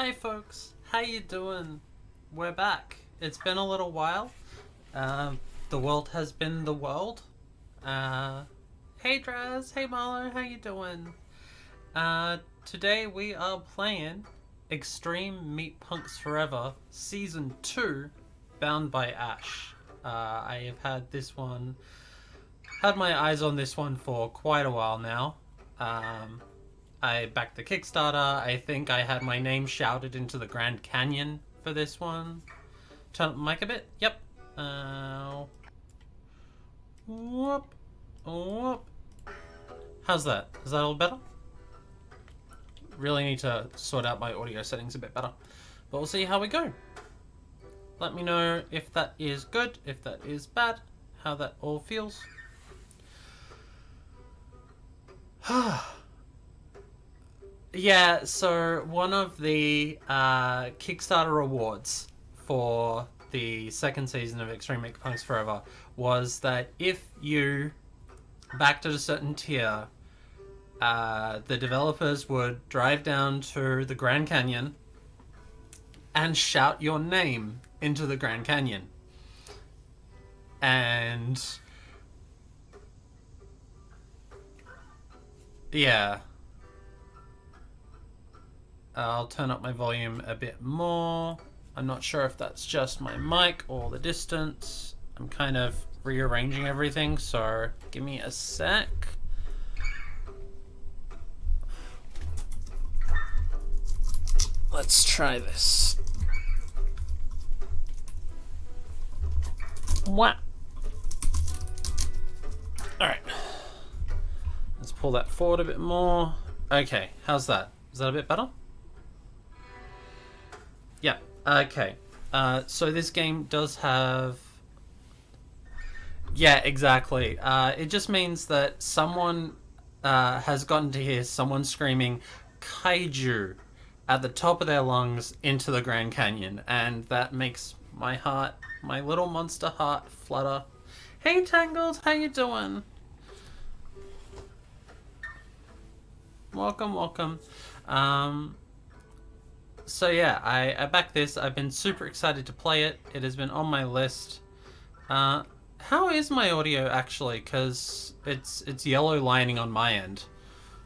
Hi folks, how you doing? We're back. It's been a little while. The world has been the world. Uh, hey Draz, hey Marlo, how you doing? Today we are playing Extreme Meatpunks Forever Season 2, Bound by Ash. I have had my eyes on this one for quite a while now. I backed the Kickstarter. I think I had my name shouted into the Grand Canyon for this one. Turn up the mic a bit. Yep. Whoop. Whoop. How's that? Is that a little better? Really need to sort out my audio settings a bit better. But we'll see how we go. Let me know if that is good, if that is bad, how that all feels. Yeah, so one of the Kickstarter awards for the second season of Extreme Meatpunks Forever was that if you backed at a certain tier, the developers would drive down to the Grand Canyon and shout your name into the Grand Canyon. And yeah. I'll turn up my volume a bit more. I'm not sure if that's just my mic or the distance. I'm kind of rearranging everything, so give me a sec. Let's try this. Wow. Alright. Let's pull that forward a bit more. Okay, how's that? Is that a bit better? Yeah, okay. So this game does have... Yeah, exactly. It just means that someone has gotten to hear someone screaming kaiju at the top of their lungs into the Grand Canyon, and that makes my heart, my little monster heart, flutter. Hey Tangled, how you doing? Welcome, welcome. So yeah, I backed this. I've been super excited to play it. It has been on my list. How is my audio actually? Because it's yellow lining on my end,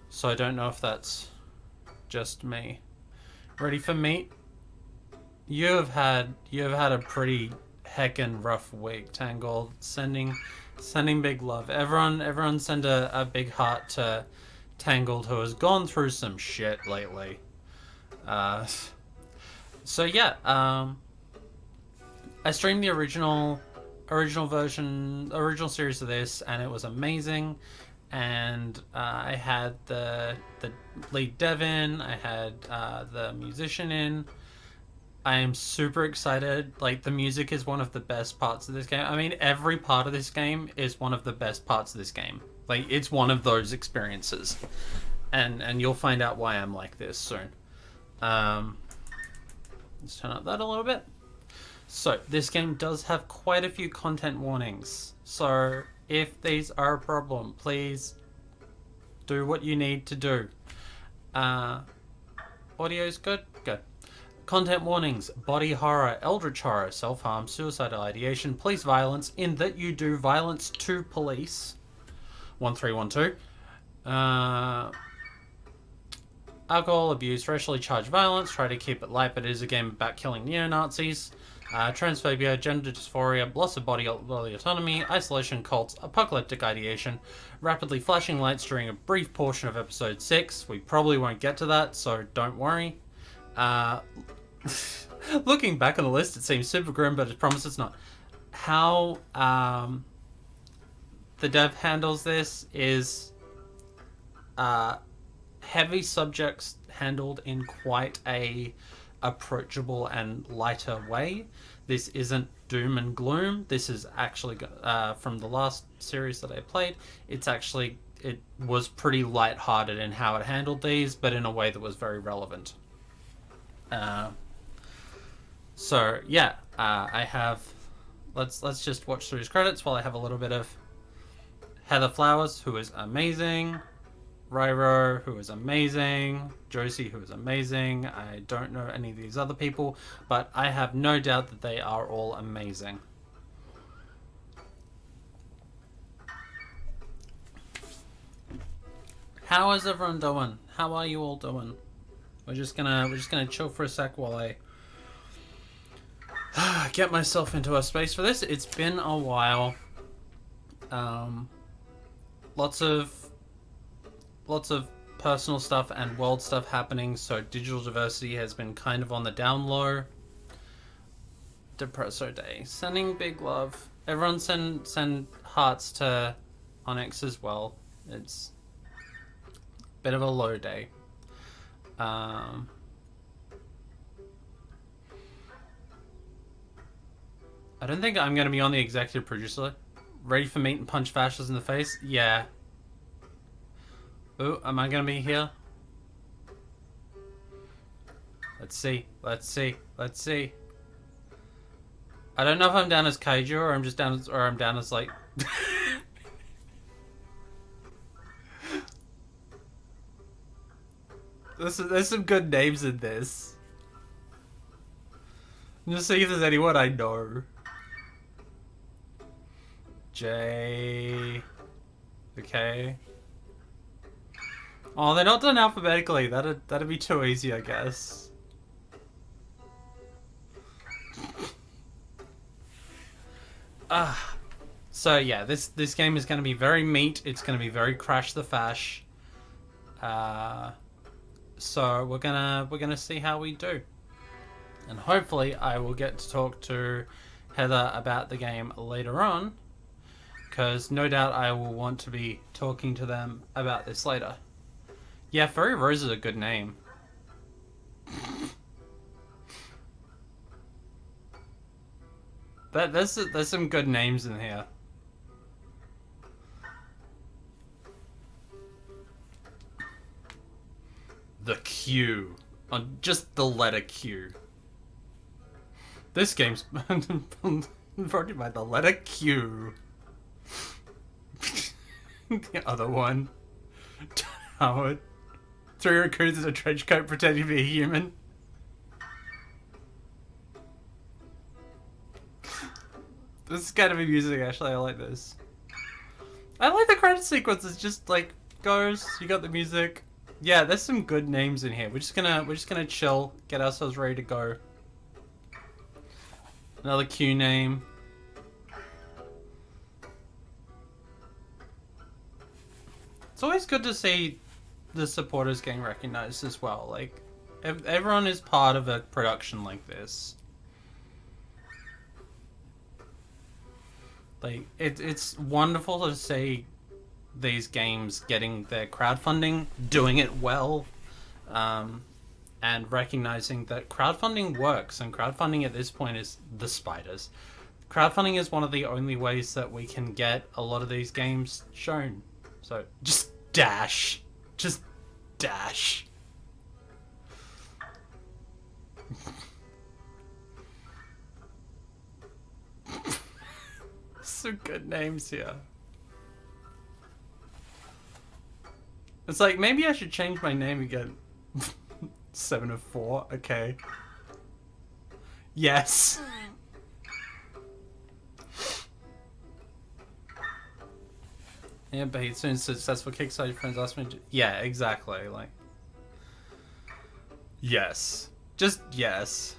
so I don't know if that's just me. Ready for meat? You have had a pretty heckin' rough week, Tangled. Sending big love. Everyone send a big heart to Tangled, who has gone through some shit lately. So yeah, I streamed the original series of this, and it was amazing. And I had the lead dev in, I had the musician in. I am super excited. Like, the music is one of the best parts of this game. I mean, every part of this game is one of the best parts of this game. Like, it's one of those experiences. And you'll find out why I'm like this soon. Let's turn up that a little bit. So, this game does have quite a few content warnings. So, if these are a problem, please do what you need to do. Audio's good? Good. Content warnings: body horror, eldritch horror, self-harm, suicidal ideation, police violence, in that you do violence to police. 1312. Alcohol abuse, racially charged violence, try to keep it light, but it is a game about killing neo-Nazis. Transphobia, gender dysphoria, loss of bodily autonomy, isolation, cults, apocalyptic ideation, rapidly flashing lights during a brief portion of episode 6. We probably won't get to that, so don't worry. Looking back on the list, it seems super grim, but I promise it's not. How the dev handles this is heavy subjects handled in quite a approachable and lighter way. This isn't doom and gloom. This is actually from the last series that I played. It was pretty lighthearted in how it handled these, but in a way that was very relevant. So yeah, I have. Let's just watch through his credits while I have a little bit of Heather Flowers, who is amazing. Ryro, who is amazing. Josie, who is amazing. I don't know any of these other people, but I have no doubt that they are all amazing. How is everyone doing? How are you all doing? We're just gonna chill for a sec while I get myself into a space for this. It's been a while. Lots of personal stuff and world stuff happening, so digital diversity has been kind of on the down low. Depresso Day. Sending big love. Everyone send hearts to Onyx as well. It's a bit of a low day. I don't think I'm going to be on the executive producer. Ready for meat and punch fascists in the face? Yeah. Ooh, am I going to be here? Let's see. Let's see. Let's see. I don't know if I'm down as Kaiju or I'm just down as, or I'm down as like... There's some good names in this. Just see if there's anyone I know. J. Okay. Oh, they're not done alphabetically. That'd be too easy, I guess. So yeah, this game is going to be very meat. It's going to be very crash the fash. So we're gonna see how we do, and hopefully I will get to talk to Heather about the game later on, because no doubt I will want to be talking to them about this later. Yeah, Furry Rose is a good name. There's some good names in here. The Q. On just the letter Q. This game's brought to you by the letter Q. The other one. Howard. 3 raccoons in a trench coat pretending to be a human. This is kind of amusing, actually. I like this. I like the credit sequence. It's just like goes. You got the music. Yeah, there's some good names in here. We're just gonna chill, get ourselves ready to go. Another Q name. It's always good to see the supporters getting recognized as well. Like, everyone is part of a production like this. Like, it's wonderful to see these games getting their crowdfunding, doing it well, and recognizing that crowdfunding works, and crowdfunding at this point is the spiders. Crowdfunding is one of the only ways that we can get a lot of these games shown. So, just dash. Just dash. Some good names here. It's like, maybe I should change my name again. 7 of 4, okay. Yes. Yeah, but he's soon successful Kickstarter friends asked me to... Yeah, exactly, like... Yes. Just yes.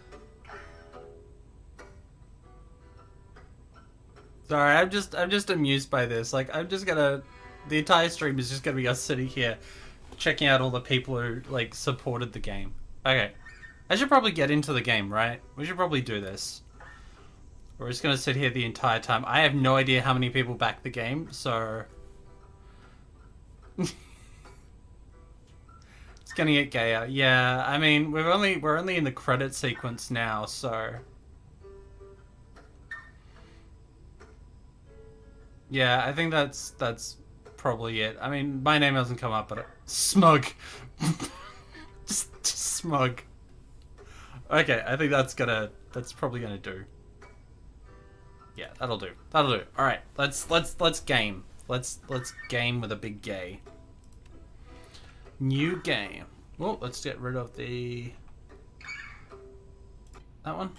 Sorry, I'm just amused by this. Like, I'm just gonna... The entire stream is just gonna be us sitting here checking out all the people who, like, supported the game. Okay. I should probably get into the game, right? We should probably do this. We're just gonna sit here the entire time. I have no idea how many people backed the game, so... It's gonna get gayer. Yeah, I mean, we're only in the credit sequence now, so... Yeah, I think that's probably it. I mean, my name hasn't come up, but Smug. just Smug. Okay, I think that's probably gonna do. Yeah, that'll do. That'll do. All right, let's game. Let's game with a big gay. New game. Well, let's get rid of that one.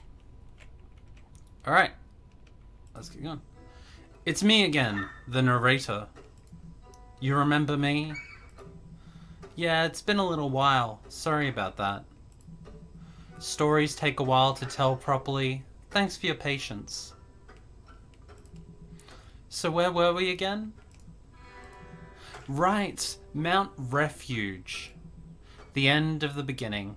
Alright. Let's get going. It's me again, the narrator. You remember me? Yeah, it's been a little while. Sorry about that. Stories take a while to tell properly. Thanks for your patience. So where were we again? Right, Mount Refuge. The end of the beginning.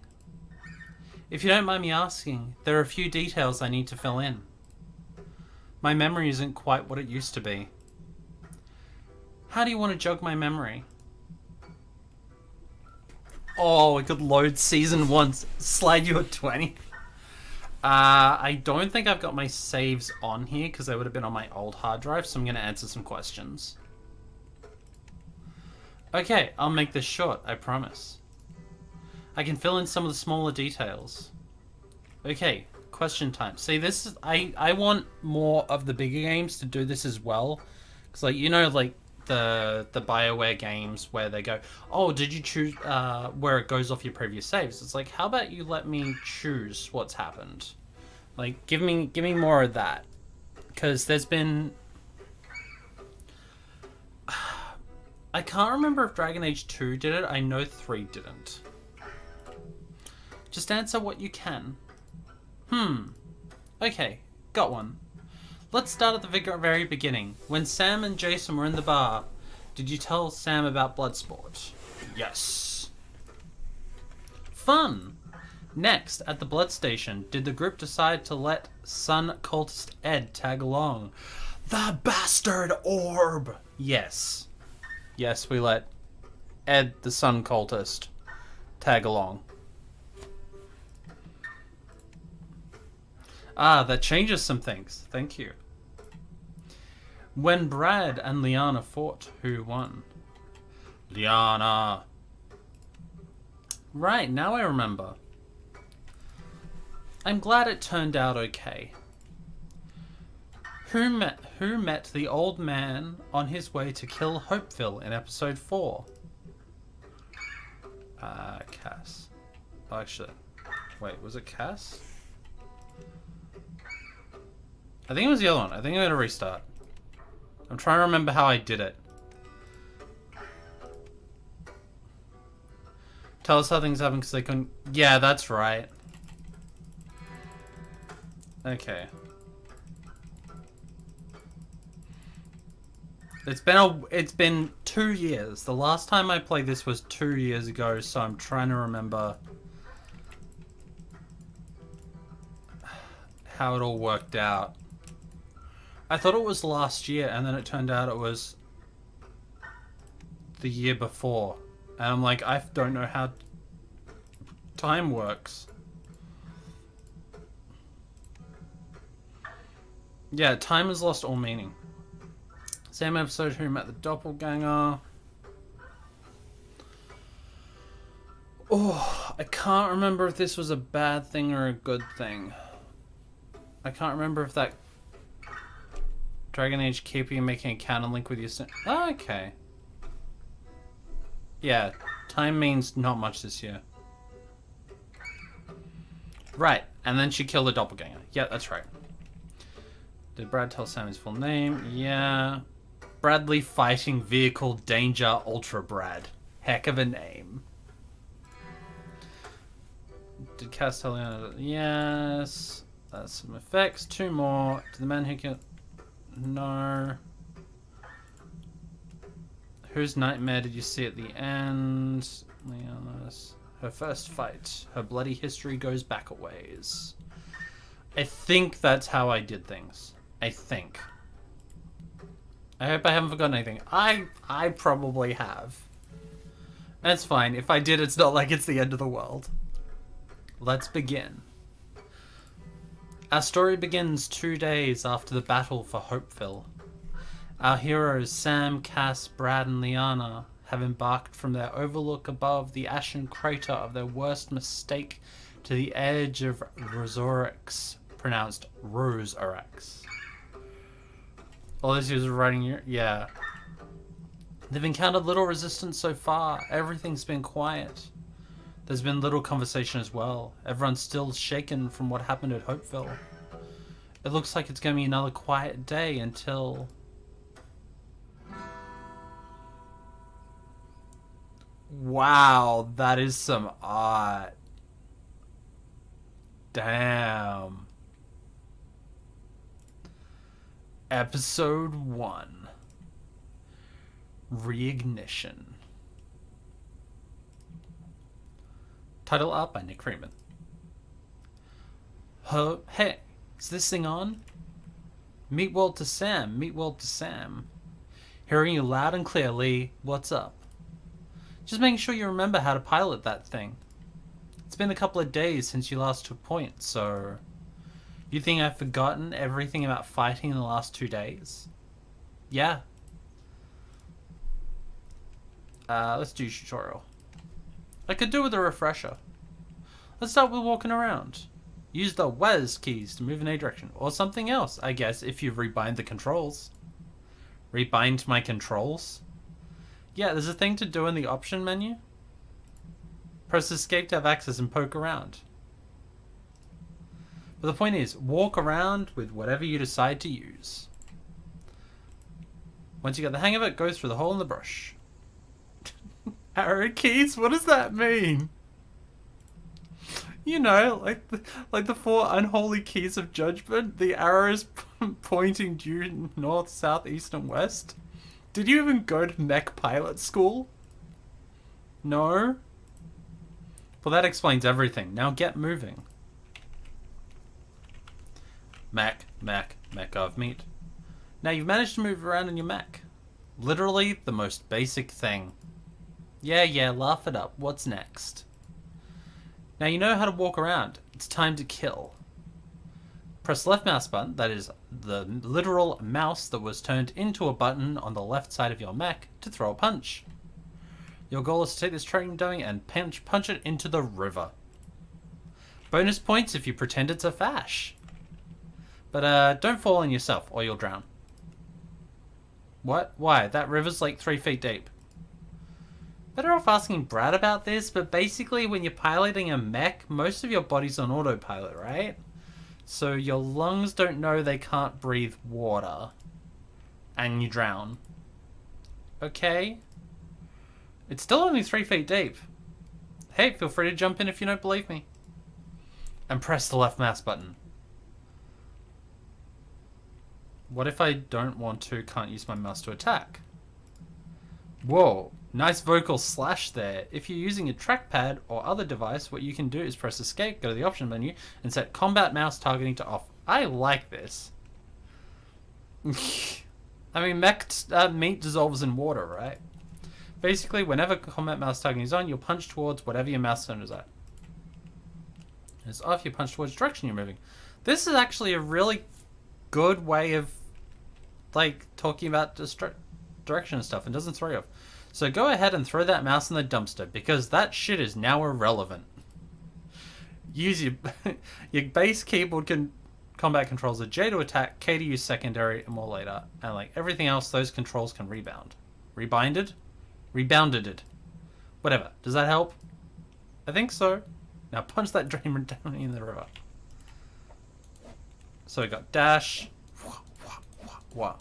If you don't mind me asking, there are a few details I need to fill in. My memory isn't quite what it used to be. How do you want to jog my memory? Oh, we could load season 1, slide you at 20. I don't think I've got my saves on here because they would have been on my old hard drive, so I'm going to answer some questions. Okay, I'll make this short, I promise. I can fill in some of the smaller details. Okay, question time. See, this is I want more of the bigger games to do this as well, because like like the BioWare games where they go, oh, did you choose where it goes off your previous saves? It's like, how about you let me choose what's happened? Like, give me more of that, because there's been. I can't remember if Dragon Age 2 did it. I know 3 didn't. Just answer what you can. Okay, got one. Let's start at the very beginning. When Sam and Jason were in the bar, did you tell Sam about Bloodsport? Yes. Fun! Next, at the blood station, did the group decide to let Sun cultist Ed tag along? The bastard orb! Yes. Yes, we let Ed, the Sun cultist, tag along. Ah, that changes some things. Thank you. When Brad and Liana fought, who won? Liana. Right, now I remember. I'm glad it turned out okay. Who met the old man on his way to kill Hopeville in episode 4? Cass. Oh, actually, wait, was it Cass? I think it was the other one. I think I had to restart. I'm trying to remember how I did it. Tell us how things happen because they couldn't... Yeah, that's right. Okay. It's been 2 years. The last time I played this was 2 years ago, so I'm trying to remember how it all worked out. I thought it was last year, and then it turned out it was the year before. And I'm like, I don't know how time works. Yeah, time has lost all meaning. Same episode, who met the doppelganger. Oh, I can't remember if this was a bad thing or a good thing. I can't remember if that Dragon Age keeping making a counter link with your... Oh, okay. Yeah, time means not much this year. Right, and then she killed the doppelganger. Yeah, that's right. Did Brad tell Sam his full name? Yeah. Bradley Fighting Vehicle Danger Ultra Brad. Heck of a name. Did Castellano... Yes. That's some effects. 2 more. To the man who can... No. Whose nightmare did you see at the end? Leona's. Her first fight. Her bloody history goes back a ways. I think that's how I did things. I think. I hope I haven't forgotten anything. I probably have. That's fine. If I did, it's not like it's the end of the world. Let's begin. Our story begins 2 days after the battle for Hopeville. Our heroes Sam, Cass, Brad, and Liana have embarked from their overlook above the ashen crater of their worst mistake to the edge of Rosorix, pronounced Rosorix. Oh, this is writing here? Yeah. They've encountered little resistance so far. Everything's been quiet. There's been little conversation as well. Everyone's still shaken from what happened at Hopeville. It looks like it's going to be another quiet day until... Wow, that is some art. Damn. Episode 1. Reignition. Title art by Nick Freeman. Hey, is this thing on? Meat world to Sam, meat world to Sam. Hearing you loud and clearly, what's up? Just making sure you remember how to pilot that thing. It's been a couple of days since you last took point, so... You think I've forgotten everything about fighting in the last 2 days? Yeah. Let's do tutorial. I could do with a refresher. Let's start with walking around. Use the WAS keys to move in a direction, or something else, I guess, if you rebind the controls. Rebind my controls? Yeah, there's a thing to do in the option menu. Press escape to have access and poke around. But the point is, walk around with whatever you decide to use. Once you get the hang of it, go through the hole in the brush. Arrow keys? What does that mean? You know, like the 4 unholy keys of judgment, the arrows pointing due north, south, east, and west. Did you even go to mech pilot school? No? Well, that explains everything. Now get moving. Mech of meat. Now you've managed to move around in your mech. Literally the most basic thing. Yeah, laugh it up. What's next? Now you know how to walk around. It's time to kill. Press left mouse button, that is the literal mouse that was turned into a button on the left side of your mech, to throw a punch. Your goal is to take this training dummy and punch it into the river. Bonus points if you pretend it's a fash. But don't fall in yourself or you'll drown. What? Why? That river's like 3 feet deep. Better off asking Brad about this, but basically when you're piloting a mech, most of your body's on autopilot, right? So your lungs don't know they can't breathe water. And you drown. Okay? It's still only 3 feet deep. Hey, feel free to jump in if you don't believe me. And press the left mouse button. What if I don't want to, can't use my mouse to attack? Whoa, nice vocal slash there. If you're using a trackpad or other device, what you can do is press escape, go to the option menu, and set combat mouse targeting to off. I like this. I mean, meat dissolves in water, right? Basically, whenever combat mouse targeting is on, you'll punch towards whatever your mouse turn is at. And it's off, you punch towards the direction you're moving. This is actually a really good way of, like, talking about direction and stuff, and doesn't throw you off. So go ahead and throw that mouse in the dumpster, because that shit is now irrelevant. Use your base keyboard combat controls are J to attack, K to use secondary, and more later. And like everything else, those controls can rebound. Rebinded? Rebounded it. Whatever. Does that help? I think so. Now punch that dreamer down in the river. So we got dash. Wah.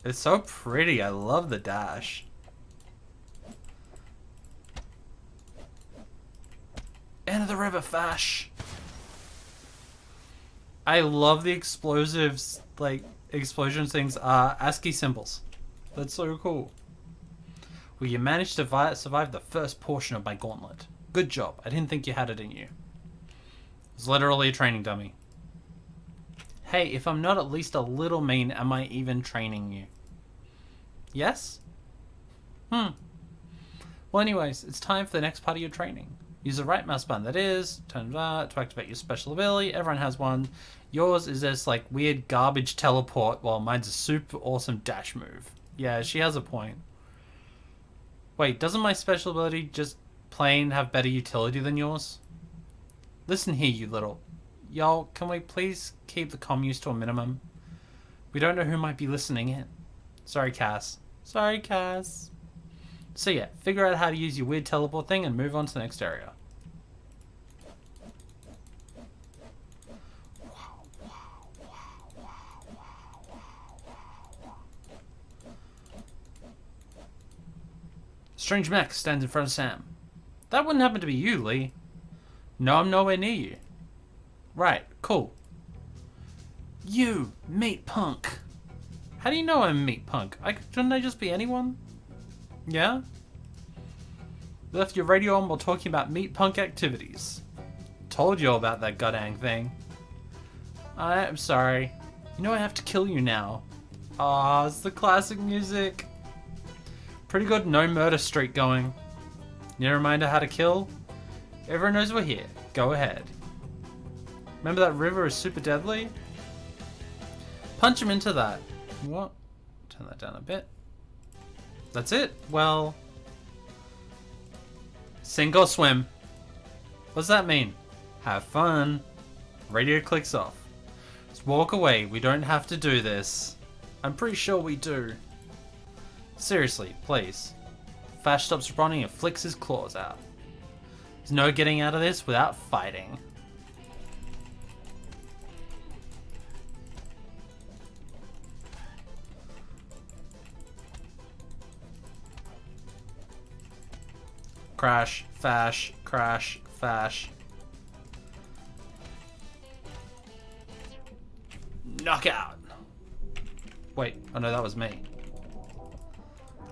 It's so pretty. I love the dash. Enter the river, fash. I love the explosives, like, explosion things are ASCII symbols. That's so cool. Well, you managed to survive the first portion of my gauntlet. Good job. I didn't think you had it in you. It's literally a training dummy. Hey, if I'm not at least a little mean, am I even training you? Yes? Well, anyways, it's time for the next part of your training. Use the right mouse button, that is, turn to activate your special ability. Everyone has one. Yours is this, like, weird garbage teleport, while mine's a super awesome dash move. Yeah, she has a point. Wait, doesn't my special ability just plain have better utility than yours? Listen here, you little... Y'all, can we please keep the comms to a minimum? We don't know who might be listening in. Sorry, Cass. Sorry, Cass. So yeah, figure out how to use your weird teleport thing and move on to the next area. Strange mech stands in front of Sam. That wouldn't happen to be you, Lee. No, I'm nowhere near you. Right, cool. You, meat punk. How do you know I'm meat punk? Shouldn't I just be anyone? Yeah? You left your radio on while talking about meat punk activities. Told you all about that Godang thing. I'm sorry. You know I have to kill you now. Ah, it's the classic music. Pretty good no murder streak going. Need a reminder how to kill? Everyone knows we're here. Go ahead. Remember that river is super deadly? Punch him into that. What? Turn that down a bit. That's it. Well, sink or swim. What does that mean? Have fun. Radio clicks off. Just walk away. We don't have to do this. I'm pretty sure we do. Seriously, please. Fash stops responding and flicks his claws out. There's no getting out of this without fighting. Crash, fash, crash, fash. Knockout! Wait, oh no, that was me.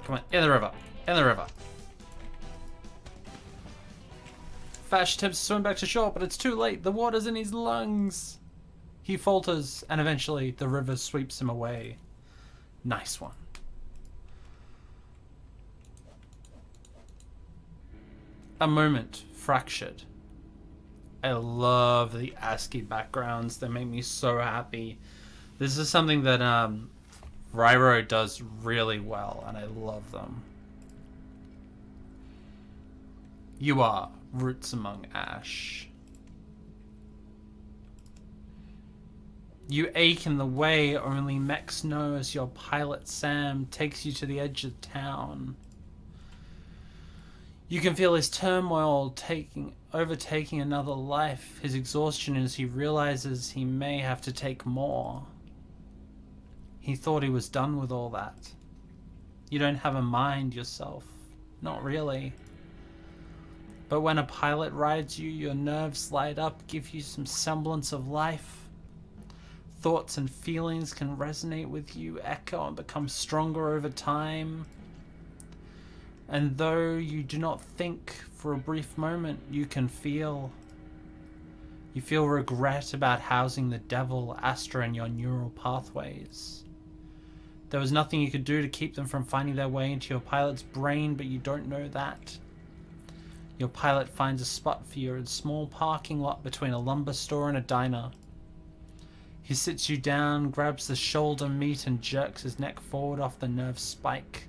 Come on, in the river, in the river. Fash attempts to swim back to shore, but it's too late. The water's in his lungs. He falters, and eventually the river sweeps him away. Nice one. A moment fractured. I love the ASCII backgrounds. They make me so happy. This is something that Ryro does really well, and I love them. You are roots among ash. You ache in the way only mechs know as your pilot Sam takes you to the edge of town. You can feel his turmoil overtaking another life, his exhaustion as he realizes he may have to take more. He thought he was done with all that. You don't have a mind yourself. Not really. But when a pilot rides you, your nerves light up, give you some semblance of life. Thoughts and feelings can resonate with you, echo and become stronger over time. And though you do not think for a brief moment, you can feel. You feel regret about housing the devil, Astra, in your neural pathways. There was nothing you could do to keep them from finding their way into your pilot's brain, but you don't know that. Your pilot finds a spot for you in a small parking lot between a lumber store and a diner. He sits you down, grabs the shoulder meat and jerks his neck forward off the nerve spike.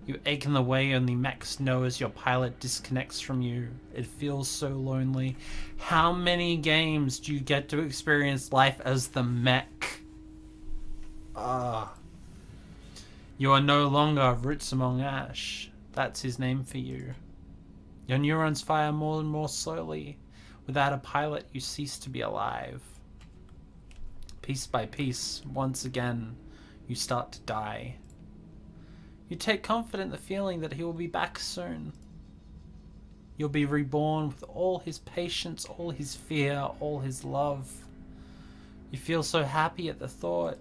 You ache in the way only mechs know as your pilot disconnects from you. It feels so lonely. How many games do you get to experience life as the mech? You are no longer roots among ash. That's his name for you. Your neurons fire more and more slowly. Without a pilot, you cease to be alive. Piece by piece, once again, you start to die. You take comfort in the feeling that he will be back soon. You'll be reborn with all his patience, all his fear, all his love. You feel so happy at the thought.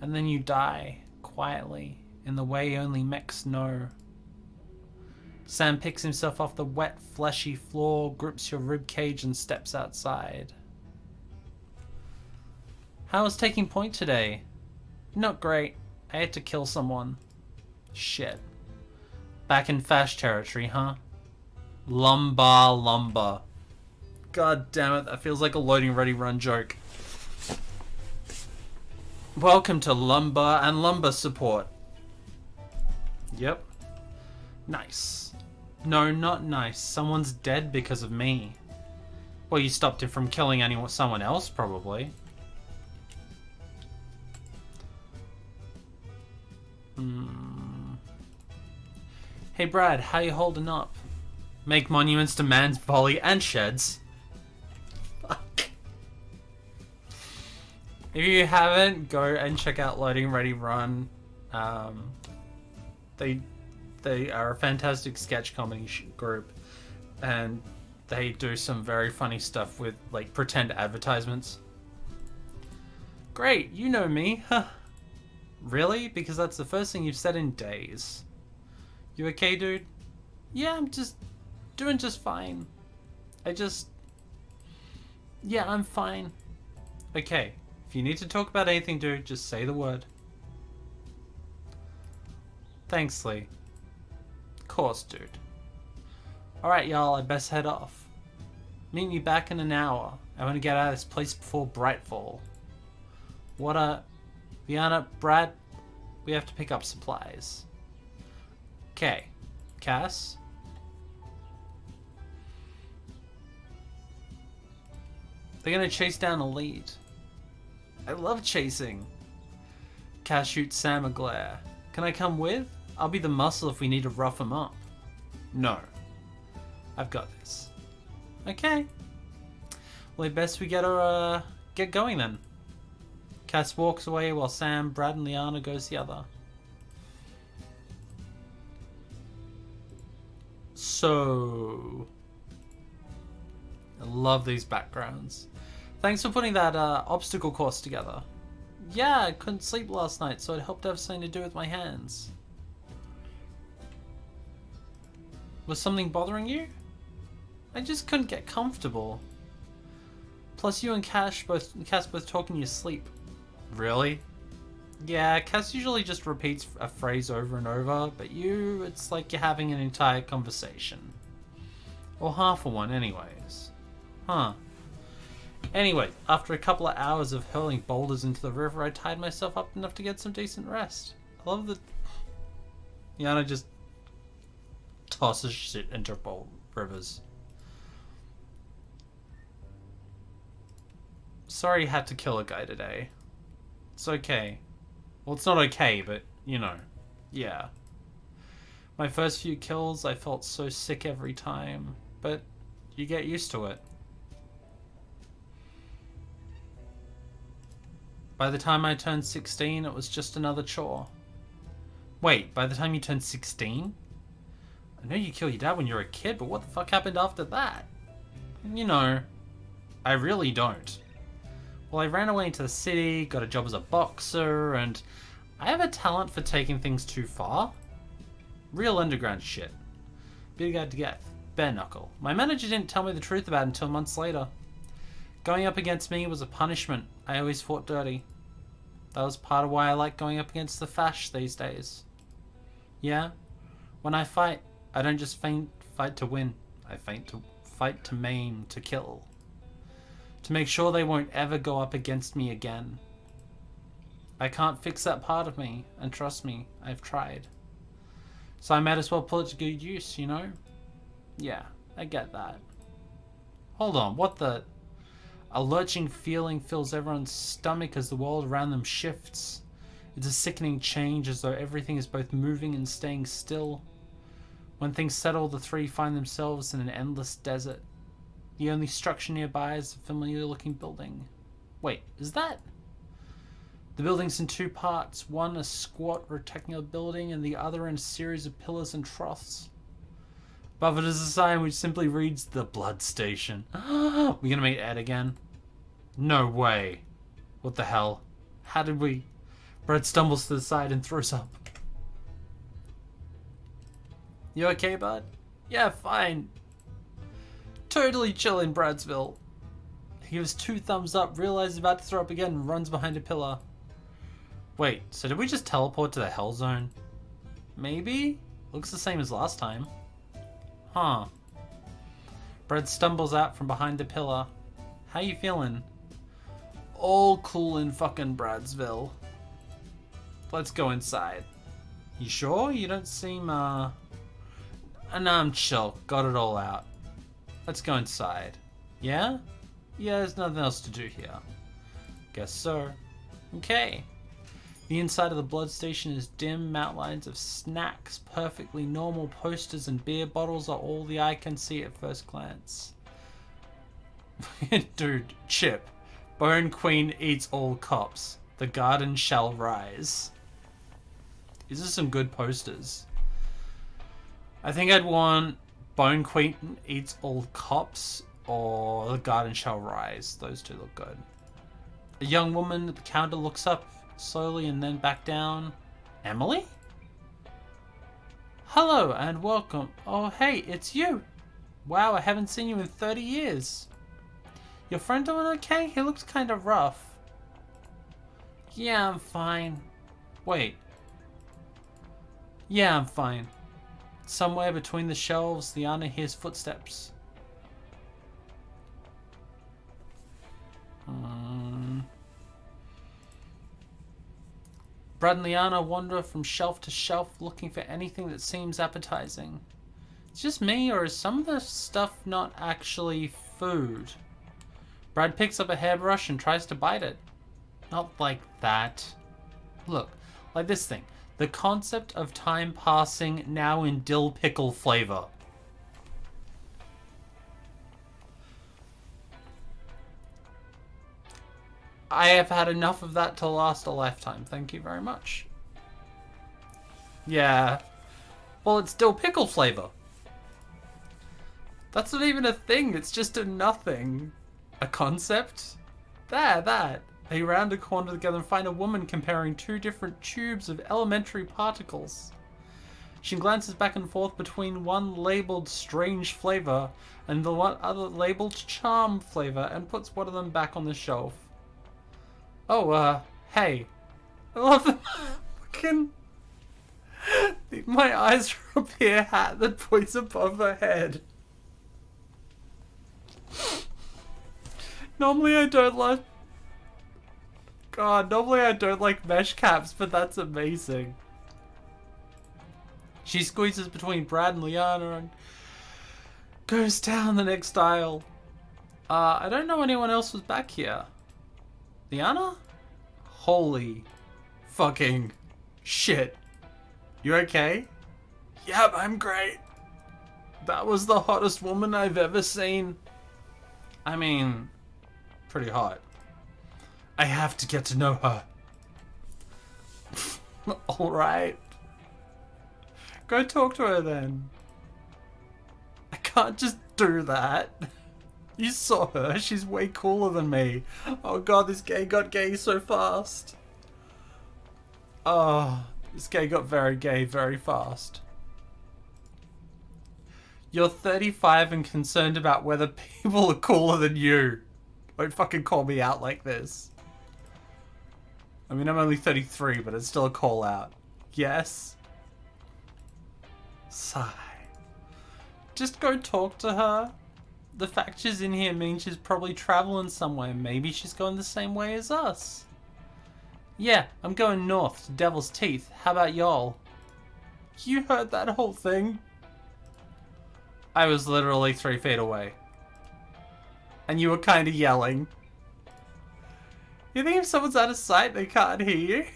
And then you die, quietly, in the way only mechs know. Sam picks himself off the wet, fleshy floor, grips your ribcage and steps outside. How was taking point today? Not great. I had to kill someone. Shit. Back in Fash territory, huh? Lumber. God damn it, that feels like a loading ready run joke. Welcome to Lumber and Lumber Support. Yep. Nice. No, not nice. Someone's dead because of me. Well, you stopped him from killing someone else, probably. Hey Brad, how you holding up? Make monuments to man's folly and sheds. Fuck. If you haven't, go and check out Loading Ready Run. They are a fantastic sketch comedy group, and they do some very funny stuff with like pretend advertisements. Great, you know me. Huh. Really? Because that's the first thing you've said in days. You okay, dude? Yeah, I'm just doing just fine. Yeah, I'm fine. Okay, if you need to talk about anything, dude, just say the word. Thanks, Lee. Of course, dude. Alright, y'all, I best head off. Meet me back in an hour. I want to get out of this place before Brightfall. Liana, Brad, we have to pick up supplies. Okay. Cass? They're gonna chase down a lead. I love chasing. Cass shoots Sam a glare. Can I come with? I'll be the muscle if we need to rough him up. No. I've got this. Okay. Well, best we get going then. Cass walks away while Sam, Brad, and Liana goes the other. So... I love these backgrounds. Thanks for putting that obstacle course together. Yeah, I couldn't sleep last night, so it helped to have something to do with my hands. Was something bothering you? I just couldn't get comfortable. Plus you and Cass both talk in your sleep. Really? Yeah, Cass usually just repeats a phrase over and over, but you, it's like you're having an entire conversation. Or half of one anyways. Huh. Anyway, after a couple of hours of hurling boulders into the river, I tied myself up enough to get some decent rest. I love that Yana just tosses shit into rivers. Sorry you had to kill a guy today. It's okay. Well, it's not okay, but, you know. Yeah. My first few kills, I felt so sick every time. But you get used to it. By the time I turned 16, it was just another chore. Wait, by the time you turned 16? I know you killed your dad when you were a kid, but what the fuck happened after that? You know, I really don't. Well, I ran away into the city, got a job as a boxer, and I have a talent for taking things too far. Real underground shit. Big guy to get. Bare knuckle. My manager didn't tell me the truth about it until months later. Going up against me was a punishment. I always fought dirty. That was part of why I like going up against the fash these days. Yeah? When I fight, I don't just fight to win. I fight to maim, to kill. To make sure they won't ever go up against me again. I can't fix that part of me, and trust me, I've tried. So I might as well put it to good use, you know? Yeah, I get that. Hold on, what the... A lurching feeling fills everyone's stomach as the world around them shifts. It's a sickening change, as though everything is both moving and staying still. When things settle, the three find themselves in an endless desert. The only structure nearby is a familiar-looking building. Wait, is that... The building's in two parts, one a squat rectangular building and the other in a series of pillars and troughs. Above it is a sign which simply reads, The Blood Station. We're gonna meet Ed again? No way. What the hell? How did we... Brad stumbles to the side and throws up. You okay, bud? Yeah, fine. Totally chill in Bradsville. He gives 2 thumbs up, realizes he's about to throw up again, and runs behind a pillar. Wait, so did we just teleport to the Hell Zone? Maybe? Looks the same as last time. Huh. Brad stumbles out from behind the pillar. How you feeling? All cool in fucking Bradsville. Let's go inside. You sure? You don't seem, No, I'm chill. Got it all out. Let's go inside. Yeah? Yeah, there's nothing else to do here. Guess so. Okay. The inside of the blood station is dim. Outlines of snacks, perfectly normal posters, and beer bottles are all the eye can see at first glance. Dude, Chip. Bone Queen eats all cops. The garden shall rise. These are some good posters. I think I'd want Bone Queen eats all cops or The Garden Shall Rise. Those two look good. A young woman at the counter looks up slowly and then back down. Emily? Hello and welcome. Oh, hey, it's you. Wow, I haven't seen you in 30 years. Your friend doing okay? He looks kind of rough. Yeah, I'm fine. Wait. Yeah, I'm fine. Somewhere between the shelves, Liana hears footsteps. Brad and Liana wander from shelf to shelf looking for anything that seems appetizing. It's just me, or is some of the stuff not actually food? Brad picks up a hairbrush and tries to bite it. Not like that. Look, like this thing. The concept of time passing now in dill pickle flavor. I have had enough of that to last a lifetime. Thank you very much. Yeah. Well, it's dill pickle flavor. That's not even a thing. It's just a nothing. A concept? That. They round a corner together and find a woman comparing two different tubes of elementary particles. She glances back and forth between one labeled strange flavor and the one other labeled charm flavor and puts one of them back on the shelf. Oh, hey. I love the fucking... My eyes are up here hat that points above her head. Normally I don't like... God, normally I don't like mesh caps, but that's amazing. She squeezes between Brad and Liana and goes down the next aisle. I don't know anyone else was back here. Liana? Holy fucking shit. You okay? Yep, I'm great. That was the hottest woman I've ever seen. I mean, pretty hot. I have to get to know her. Alright. Go talk to her then. I can't just do that. You saw her. She's way cooler than me. Oh god, this gay got gay so fast. Oh, this gay got very gay very fast. You're 35 and concerned about whether people are cooler than you. Don't fucking call me out like this. I mean, I'm only 33, but it's still a call out. Yes? Sigh. Just go talk to her. The fact she's in here means she's probably traveling somewhere. Maybe she's going the same way as us. Yeah, I'm going north to Devil's Teeth. How about y'all? You heard that whole thing? I was literally 3 feet away. And you were kind of yelling. You think if someone's out of sight, they can't hear you?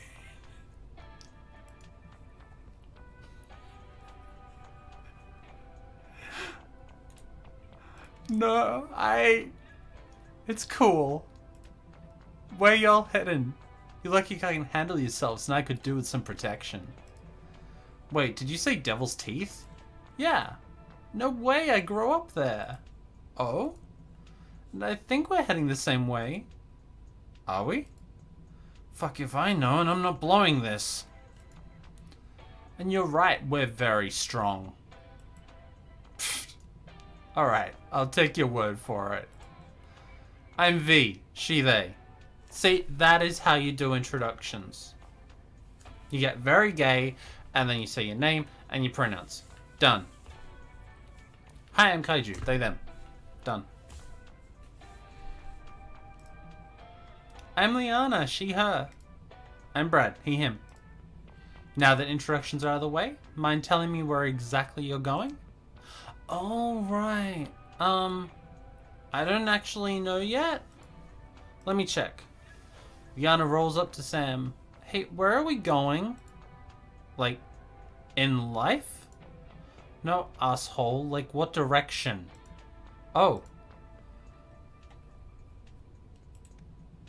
No, it's cool. Where y'all heading? You like you can handle yourselves and I could do with some protection. Wait, did you say Devil's Teeth? Yeah. No way, I grew up there. Oh? And I think we're heading the same way. Are we? Fuck if I know, and I'm not blowing this. And you're right, we're very strong. Alright, I'll take your word for it. I'm V, she, they. See, that is how you do introductions. You get very gay, and then you say your name and your pronouns. Done. Hi, I'm Kaiju, they, them. Done. I'm Liana, she, her. I'm Brad, he, him. Now that introductions are out of the way, mind telling me where exactly you're going? Oh, right. I don't actually know yet. Let me check. Yana rolls up to Sam. Hey, where are we going? Like, in life? No, asshole. Like, what direction? Oh.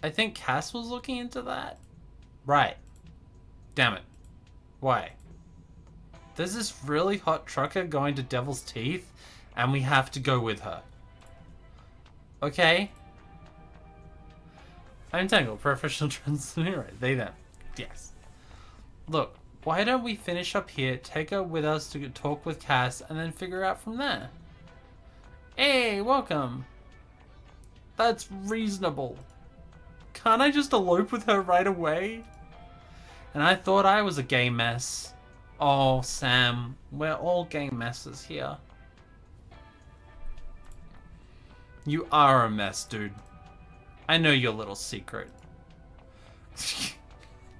I think Cass was looking into that. Right. Damn it. Why? There's this really hot trucker going to Devil's Teeth, and we have to go with her. Okay. I'm Tangled, professional transphobia. Right, they, them. Yes. Look, why don't we finish up here, take her with us to talk with Cass, and then figure out from there? Hey, welcome. That's reasonable. Can't I just elope with her right away? And I thought I was a gay mess. Oh, Sam, we're all gay messes here. You are a mess, dude. I know your little secret.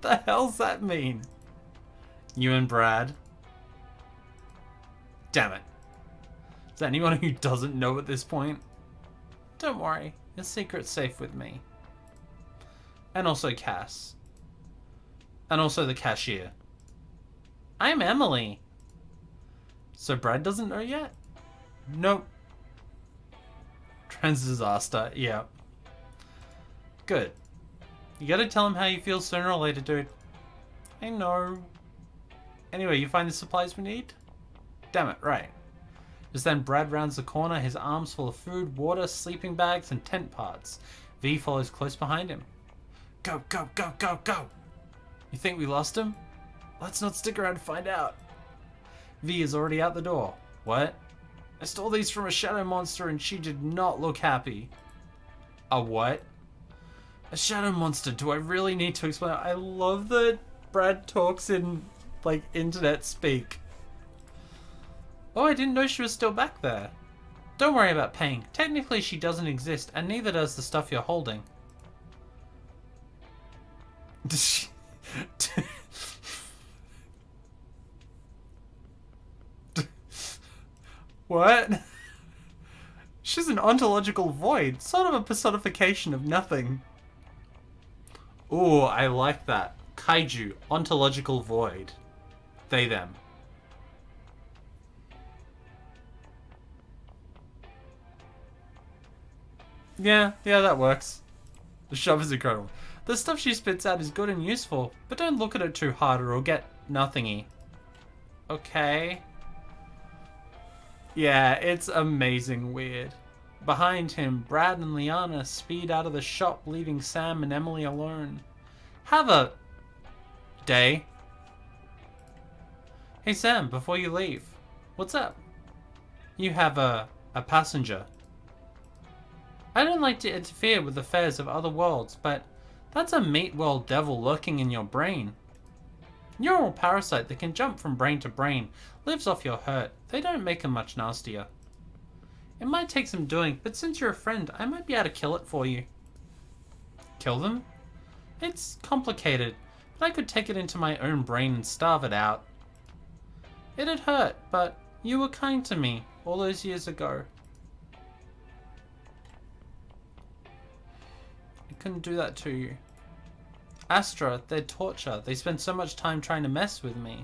The hell's that mean? You and Brad? Damn it. Is there anyone who doesn't know at this point? Don't worry, your secret's safe with me. And also Cass. And also the cashier. I'm Emily. So Brad doesn't know yet? Nope. Trans disaster, yeah. Good. You gotta tell him how you feel sooner or later, dude. I know. Anyway, you find the supplies we need? Damn it, right. Just then Brad rounds the corner, his arms full of food, water, sleeping bags, and tent parts. V follows close behind him. Go, go, go, go, go! You think we lost him? Let's not stick around to find out. V is already out the door. What? I stole these from a shadow monster and she did not look happy. A what? A shadow monster. Do I really need to explain? I love that Brad talks in, like, internet speak. Oh, I didn't know she was still back there. Don't worry about paying. Technically, she doesn't exist, and neither does the stuff you're holding. What? She's an ontological void, sort of a personification of nothing. Ooh, I like that. Kaiju, ontological void. They, them. Yeah, that works. The shove is incredible. The stuff she spits out is good and useful, but don't look at it too hard or it'll get nothingy. Okay. Yeah, it's amazing weird. Behind him, Brad and Liana speed out of the shop, leaving Sam and Emily alone. Have a day. Hey Sam, before you leave, what's up? You have a passenger. I don't like to interfere with affairs of other worlds, but that's a meat world devil lurking in your brain. Neural parasite that can jump from brain to brain, lives off your hurt. They don't make them much nastier. It might take some doing, but since you're a friend, I might be able to kill it for you. Kill them? It's complicated, but I could take it into my own brain and starve it out. It'd hurt, but you were kind to me all those years ago. I couldn't do that to you. Astra, they're torture. They spend so much time trying to mess with me.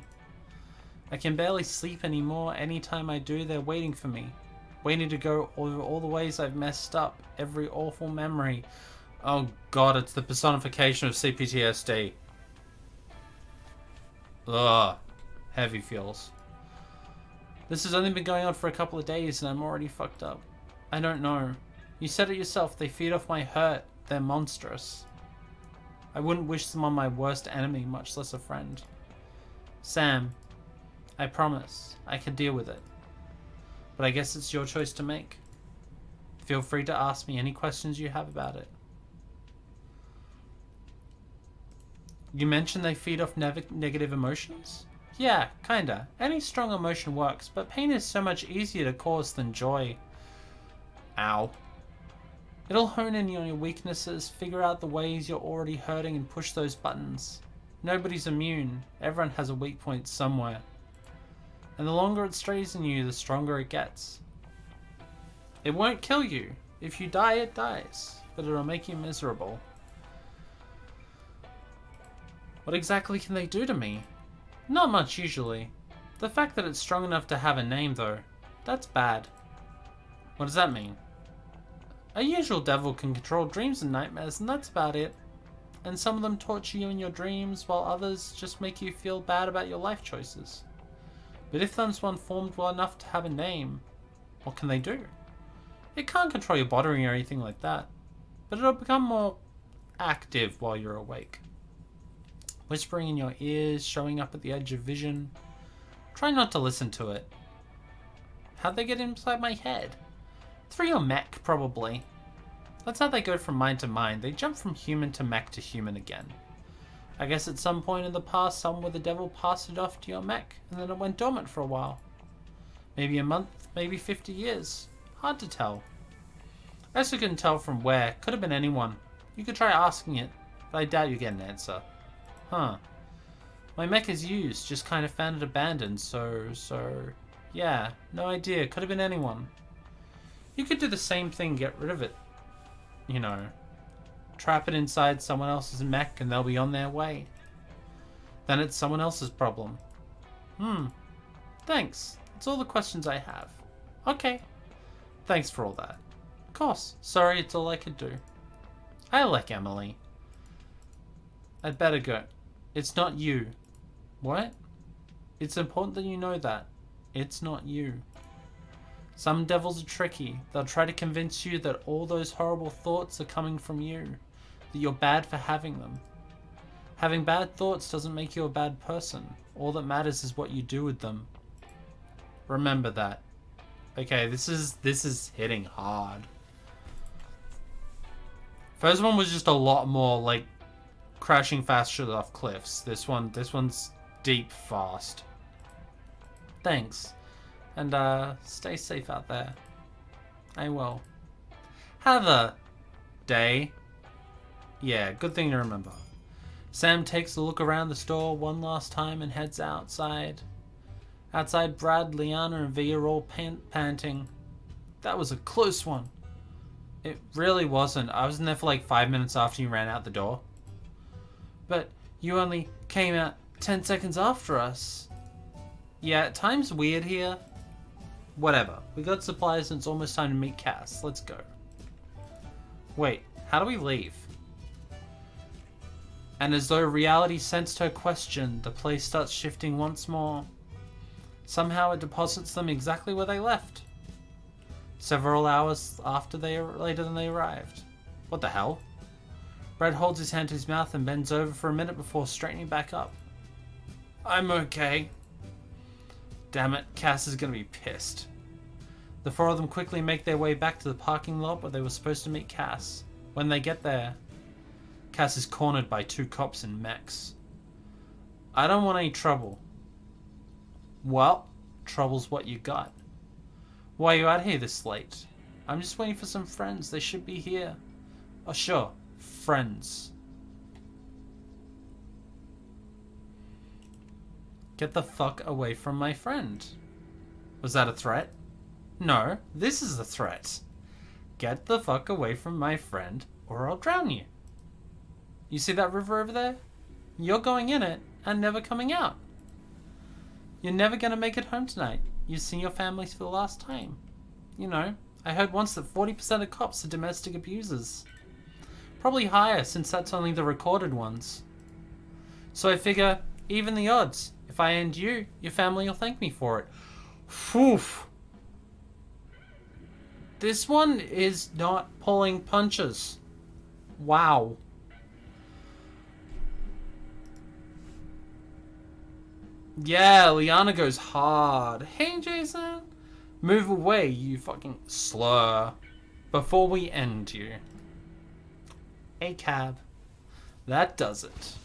I can barely sleep anymore. Anytime I do, they're waiting for me. Waiting to go over all the ways I've messed up. Every awful memory. Oh god, it's the personification of CPTSD. Ugh. Heavy feels. This has only been going on for a couple of days and I'm already fucked up. I don't know. You said it yourself, they feed off my hurt. They're monstrous. I wouldn't wish them on my worst enemy, much less a friend. Sam, I promise, I can deal with it. But I guess it's your choice to make. Feel free to ask me any questions you have about it. You mentioned they feed off negative emotions? Yeah, kinda. Any strong emotion works, but pain is so much easier to cause than joy. Ow. It'll hone in on your weaknesses, figure out the ways you're already hurting and push those buttons. Nobody's immune. Everyone has a weak point somewhere. And the longer it strays in you, the stronger it gets. It won't kill you. If you die, it dies. But it'll make you miserable. What exactly can they do to me? Not much, usually. The fact that it's strong enough to have a name, though, that's bad. What does that mean? A usual devil can control dreams and nightmares, and that's about it. And some of them torture you in your dreams, while others just make you feel bad about your life choices. But if there's one formed well enough to have a name, what can they do? It can't control your body or anything like that, but it'll become more active while you're awake. Whispering in your ears, showing up at the edge of vision. Try not to listen to it. How'd they get inside my head? Through your mech, probably. That's how they go from mind to mind. They jump from human to mech to human again. I guess at some point in the past, someone with the devil passed it off to your mech, and then it went dormant for a while. Maybe a month, maybe 50 years. Hard to tell. I also couldn't tell from where. Could have been anyone. You could try asking it, but I doubt you get an answer. Huh. My mech is used, just kind of found it abandoned, so, yeah, no idea. Could have been anyone. You could do the same thing, get rid of it. You know, trap it inside someone else's mech and they'll be on their way. Then it's someone else's problem. Thanks. That's all the questions I have. Okay. Thanks for all that. Of course. Sorry, it's all I could do. I like Emily. I'd better go. It's not you. What? It's important that you know that. It's not you. Some devils are tricky. They'll try to convince you that all those horrible thoughts are coming from you. That you're bad for having them. Having bad thoughts doesn't make you a bad person. All that matters is what you do with them. Remember that. Okay, this is hitting hard. First one was just a lot more like crashing fast shit off cliffs. This one's deep fast. Thanks. And stay safe out there. I will. Have a day. Yeah, good thing to remember. Sam takes a look around the store one last time and heads outside. Outside, Brad, Liana, and V are all panting. That was a close one. It really wasn't. I was in there for like 5 minutes after you ran out the door. But you only came out 10 seconds after us. Yeah, time's weird here. Whatever. We got supplies and it's almost time to meet Cass. Let's go. Wait, how do we leave? And as though reality sensed her question, the place starts shifting once more. Somehow it deposits them exactly where they left. Several hours later than they arrived. What the hell? Brad holds his hand to his mouth and bends over for a minute before straightening back up. I'm okay. Damn it, Cass is gonna be pissed. The four of them quickly make their way back to the parking lot where they were supposed to meet Cass. When they get there, Cass is cornered by two cops in mechs. I don't want any trouble. Well, trouble's what you got. Why are you out here this late? I'm just waiting for some friends. They should be here. Oh, sure. Friends. Get the fuck away from my friend. Was that a threat? No, this is a threat. Get the fuck away from my friend or I'll drown you. You see that river over there? You're going in it and never coming out. You're never going to make it home tonight. You've seen your families for the last time. You know, I heard once that 40% of cops are domestic abusers. Probably higher since that's only the recorded ones. So I figure, even the odds. If I end you, your family will thank me for it. Phew. This one is not pulling punches. Wow. Yeah, Liana goes hard. Hey, Jason. Move away, you fucking slur. Before we end you. A cab. That does it.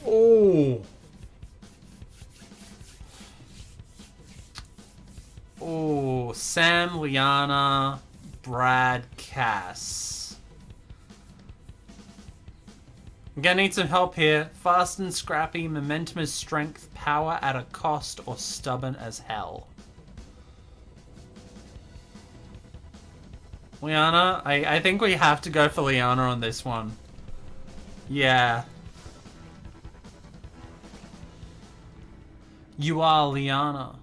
Oh. Oh, Sam, Liana, Brad, Cass. I'm gonna need some help here. Fast and scrappy, momentum is strength, power at a cost, or stubborn as hell. Liana? I think we have to go for Liana on this one. Yeah. You are Liana.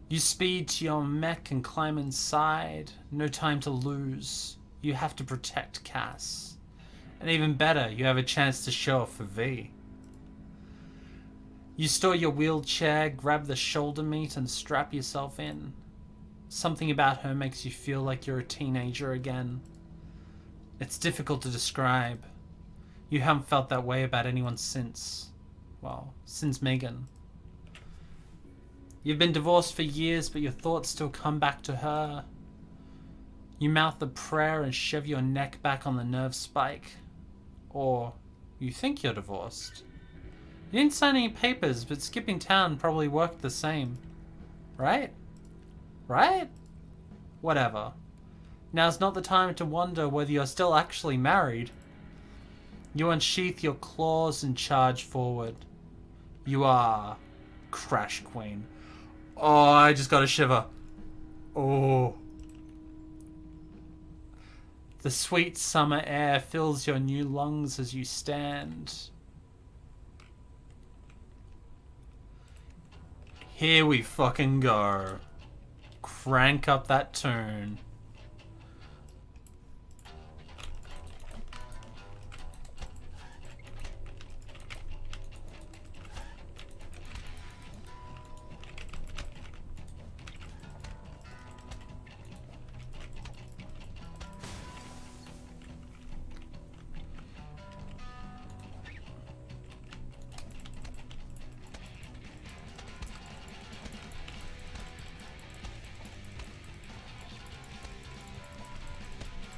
You speed to your mech and climb inside. No time to lose. You have to protect Cass. And even better, you have a chance to show off for V. You store your wheelchair, grab the shoulder meat and strap yourself in. Something about her makes you feel like you're a teenager again. It's difficult to describe. You haven't felt that way about anyone since... well, since Megan. You've been divorced for years, but your thoughts still come back to her. You mouth a prayer and shove your neck back on the nerve spike. Or you think you're divorced. You didn't sign any papers, but skipping town probably worked the same. Right? Right? Whatever. Now's not the time to wonder whether you're still actually married. You unsheath your claws and charge forward. You are Crash Queen. Oh, I just got a shiver. Oh. The sweet summer air fills your new lungs as you stand. Here we fucking go. Crank up that tune.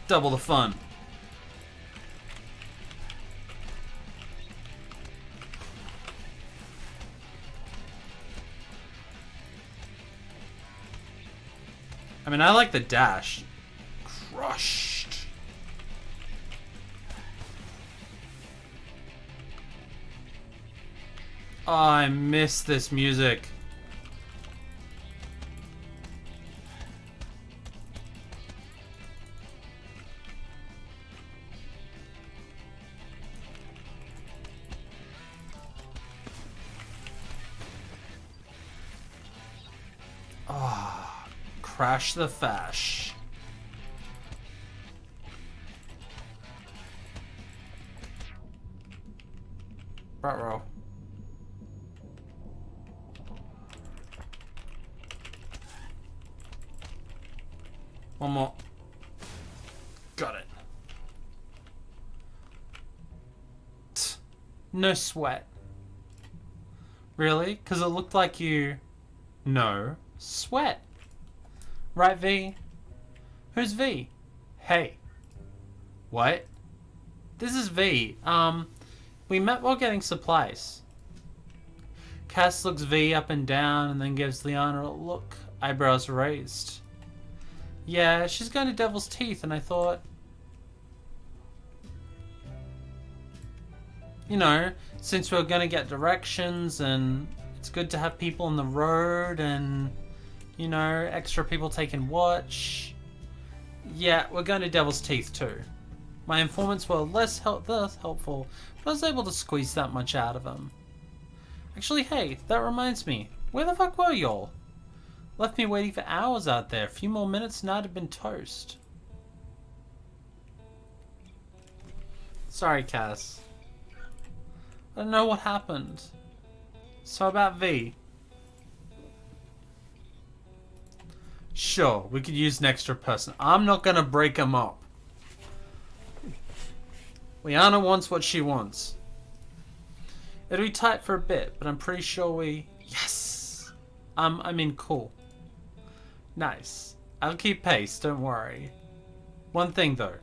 Double the fun. I mean, I like the dash. Crushed. Oh, I miss this music. Crash the fash. Ruh-roh. One more. Got it. No sweat. Really? Because it looked like you... No sweat. Right, V? Who's V? Hey. What? This is V. We met while getting supplies. Cass looks V up and down and then gives Liana a look, eyebrows raised. Yeah, she's going to Devil's Teeth, and I thought... You know, since we're going to get directions, and it's good to have people on the road, and... You know, extra people taking watch. Yeah, we're going to Devil's Teeth too. My informants were less helpful, but I was able to squeeze that much out of them. Actually, hey, that reminds me. Where the fuck were y'all? Left me waiting for hours out there. A few more minutes and I'd have been toast. Sorry, Cass. I don't know what happened. So about V. Sure, we could use an extra person. I'm not gonna break them up. Liana wants what she wants. It'll be tight for a bit, but I'm pretty sure we... Yes! I mean, cool. Nice. I'll keep pace, don't worry. One thing, though.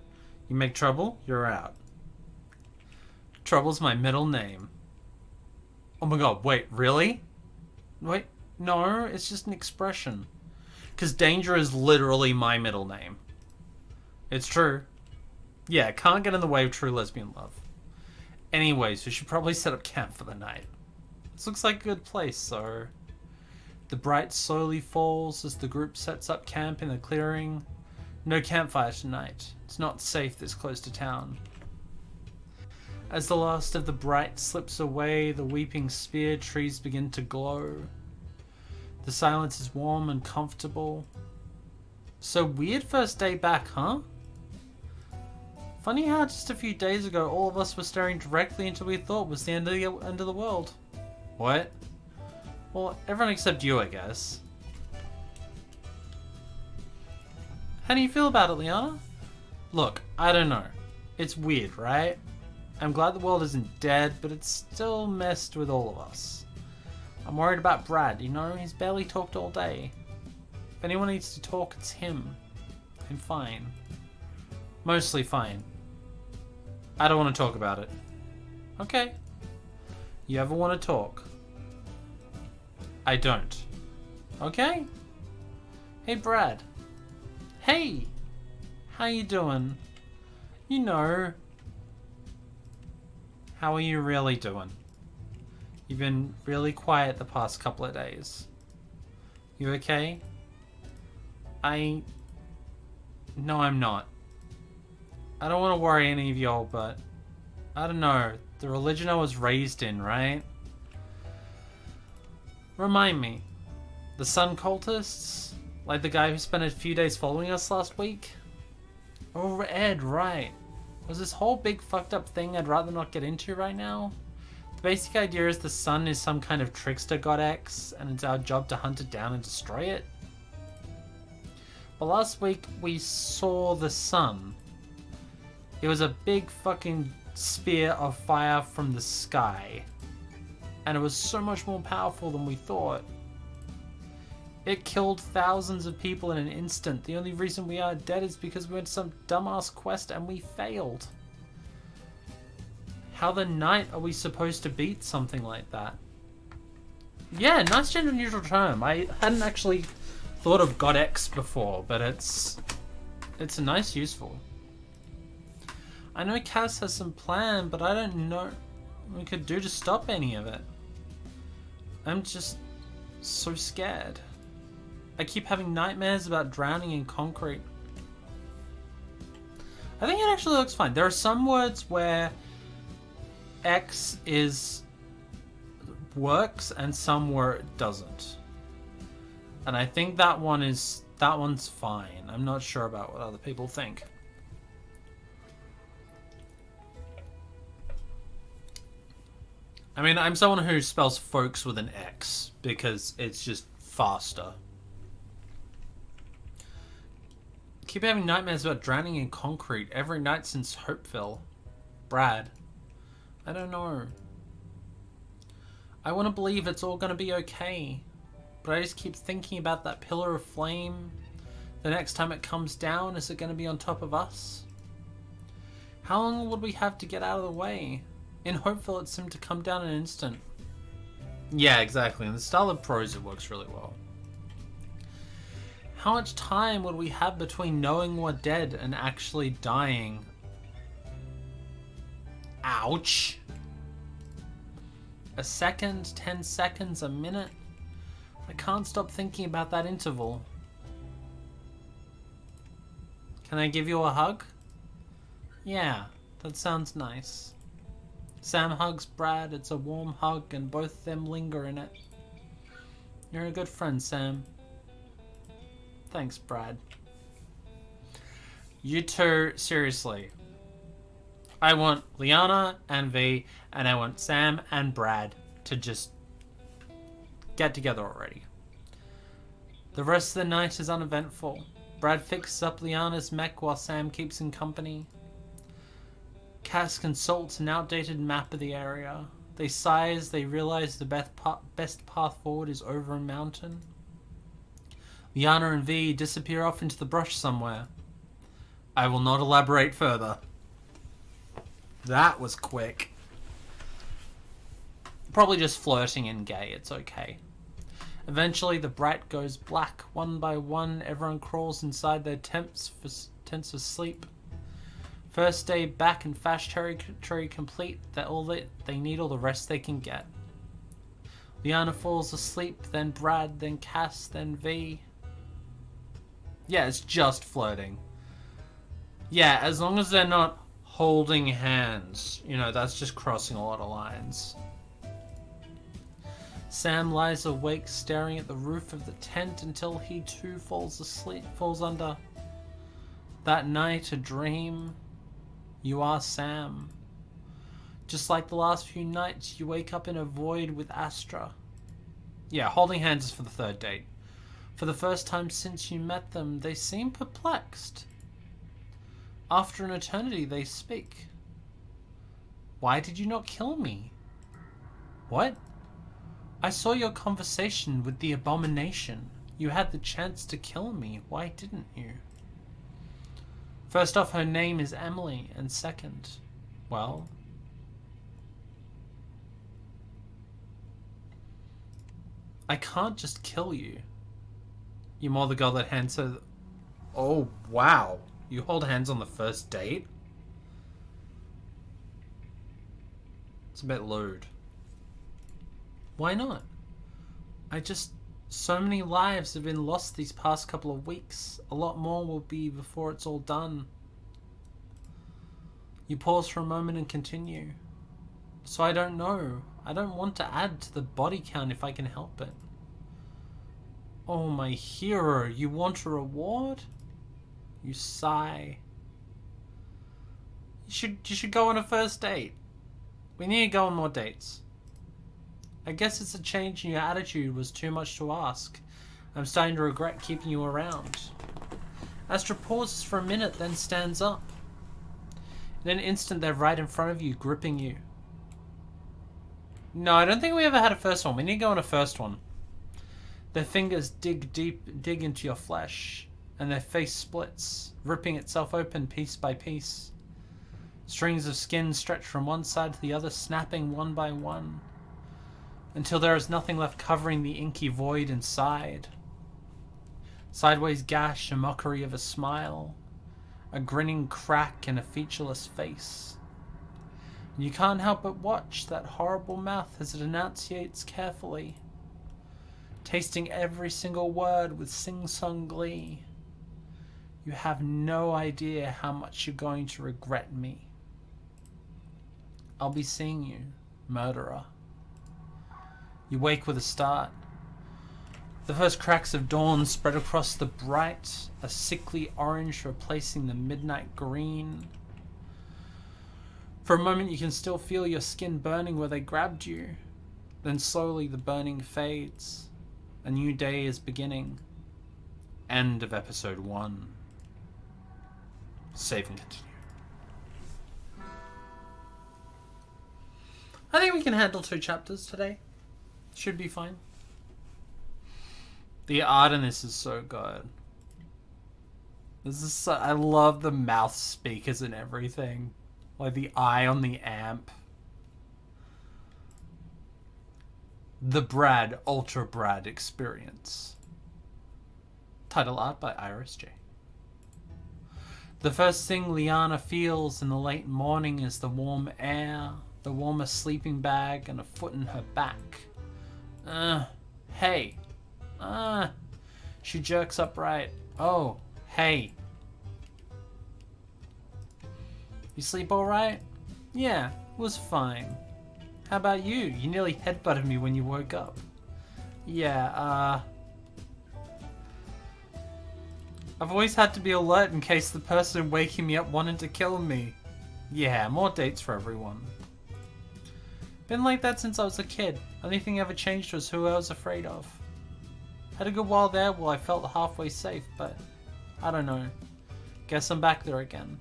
You make trouble, you're out. Trouble's my middle name. Oh my god, wait, really? Wait, no, it's just an expression. Because Danger is literally my middle name. It's true. Yeah, can't get in the way of true lesbian love. Anyways, we should probably set up camp for the night. This looks like a good place, so... The bright slowly falls as the group sets up camp in the clearing. No campfire tonight. It's not safe this close to town. As the last of the bright slips away, the weeping spear trees begin to glow. The silence is warm and comfortable. So weird first day back, huh? Funny how just a few days ago all of us were staring directly into what we thought was the end of the world. What? Well, everyone except you, I guess. How do you feel about it, Liana? Look, I don't know. It's weird, right? I'm glad the world isn't dead, but it's still messed with all of us. I'm worried about Brad, you know? He's barely talked all day. If anyone needs to talk, it's him. I'm fine. Mostly fine. I don't want to talk about it. Okay. You ever want to talk? I don't. Okay? Hey, Brad. Hey! How you doing? You know... How are you really doing? You've been really quiet the past couple of days. You okay? No, I'm not. I don't want to worry any of y'all, but... I don't know. The religion I was raised in, right? Remind me. The sun cultists? Like the guy who spent a few days following us last week? Oh, Ed, right. Was this whole big fucked up thing I'd rather not get into right now? The basic idea is the sun is some kind of trickster god X, and it's our job to hunt it down and destroy it. But last week we saw the sun. It was a big fucking spear of fire from the sky. And it was so much more powerful than we thought. It killed thousands of people in an instant. The only reason we are dead is because we went some dumbass quest and we failed. How the night are we supposed to beat something like that? Yeah, nice gender neutral term. I hadn't actually thought of God X before, but it's a nice useful. I know Cass has some plan, but I don't know what we could do to stop any of it. I'm just so scared. I keep having nightmares about drowning in concrete. I think it actually looks fine. There are some words where X works and some where it doesn't. And I think that one's fine. I'm not sure about what other people think. I mean, I'm someone who spells folks with an X because it's just faster. Keep having nightmares about drowning in concrete every night since Hopeville. Brad. I don't know. I want to believe it's all going to be okay. But I just keep thinking about that pillar of flame. The next time it comes down, is it going to be on top of us? How long would we have to get out of the way? In Hopeville, it seemed to come down in an instant. Yeah, exactly. In the style of prose, it works really well. How much time would we have between knowing we're dead and actually dying? Ouch. A second, 10 seconds, a minute? I can't stop thinking about that interval. Can I give you a hug? Yeah, that sounds nice. Sam hugs Brad. It's a warm hug and both of them linger in it. You're a good friend, Sam. Thanks, Brad. You two, seriously. I want Liana and V, and I want Sam and Brad to just get together already. The rest of the night is uneventful. Brad fixes up Liana's mech while Sam keeps him company. Cass consults an outdated map of the area. They sigh as they realize the best path forward is over a mountain. Liana and V disappear off into the brush somewhere. I will not elaborate further. That was quick. Probably just flirting and gay, it's okay. Eventually the bright goes black. One by one, everyone crawls inside their tents for sleep. First day back in fast territory complete. They need all the rest they can get. Liana falls asleep, then Brad, then Cass, then V. Yeah, it's just flirting. Yeah, as long as they're not holding hands. You know, that's just crossing a lot of lines. Sam lies awake, staring at the roof of the tent until he too falls under. That night, a dream. You are Sam. Just like the last few nights, you wake up in a void with Astra. Yeah, holding hands is for the third date. For the first time since you met them, they seem perplexed. After an eternity, they speak. Why did you not kill me? What? I saw your conversation with the abomination. You had the chance to kill me. Why didn't you? First off, her name is Emily, and second, well, I can't just kill you. You more the girl that hands her... Oh, wow. You hold hands on the first date? It's a bit lewd. Why not? So many lives have been lost these past couple of weeks. A lot more will be before it's all done. You pause for a moment and continue. So I don't know. I don't want to add to the body count if I can help it. Oh, my hero, you want a reward? You sigh. You should go on a first date. We need to go on more dates. I guess it's a change in your attitude was too much to ask. I'm starting to regret keeping you around. Astra pauses for a minute, then stands up. In an instant, they're right in front of you, gripping you. No, I don't think we ever had a first one. We need to go on a first one. Their fingers dig into your flesh, and their face splits, ripping itself open piece by piece. Strings of skin stretch from one side to the other, snapping one by one, until there is nothing left covering the inky void inside. Sideways gash, a mockery of a smile, a grinning crack in a featureless face. And you can't help but watch that horrible mouth as it enunciates carefully, tasting every single word with sing-song glee. You have no idea how much you're going to regret me. I'll be seeing you, murderer. You wake with a start. The first cracks of dawn spread across the bright, a sickly orange replacing the midnight green. For a moment you can still feel your skin burning where they grabbed you. Then slowly the burning fades. A new day is beginning. End of episode 1. Save and continue. I think we can handle 2 chapters today. Should be fine. The art in this is so good. I love the mouth speakers and everything. Like the eye on the amp. The Brad Ultra Brad Experience. Title art by Iris J. The first thing Liana feels in the late morning is the warm air, the warmer sleeping bag, and a foot in her back. Hey. She jerks upright. Oh, hey. You sleep alright? Yeah, it was fine. How about you? You nearly headbutted me when you woke up. Yeah, I've always had to be alert in case the person waking me up wanted to kill me. Yeah, more dates for everyone. Been like that since I was a kid. Only thing ever changed was who I was afraid of. Had a good while there while I felt halfway safe, but I don't know. Guess I'm back there again.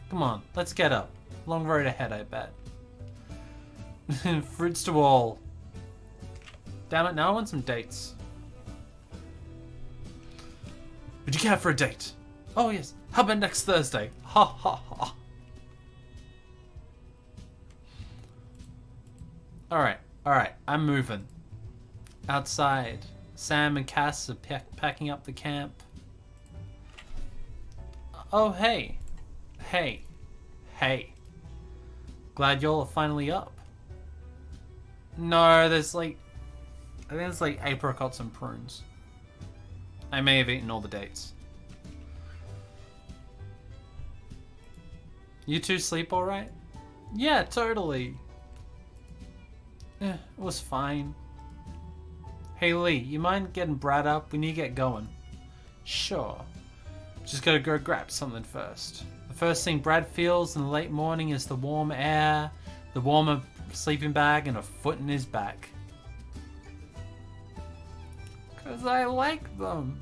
Come on, let's get up. Long road ahead, I bet. Fruits to all. Damn it, now I want some dates. Would you care for a date? Oh yes, how about next Thursday? Ha ha ha. Alright, I'm moving. Outside, Sam and Cass are packing up the camp. Oh hey. Hey. Glad y'all are finally up. No, there's like... I think it's like apricots and prunes. I may have eaten all the dates. You two sleep alright? Yeah, totally. It was fine. Hey Lee, you mind getting Brad up? We need to get going. Sure. Just gotta go grab something first. The first thing Brad feels in the late morning is the warm air, the warmer sleeping bag, and a foot in his back. 'Cause I like them.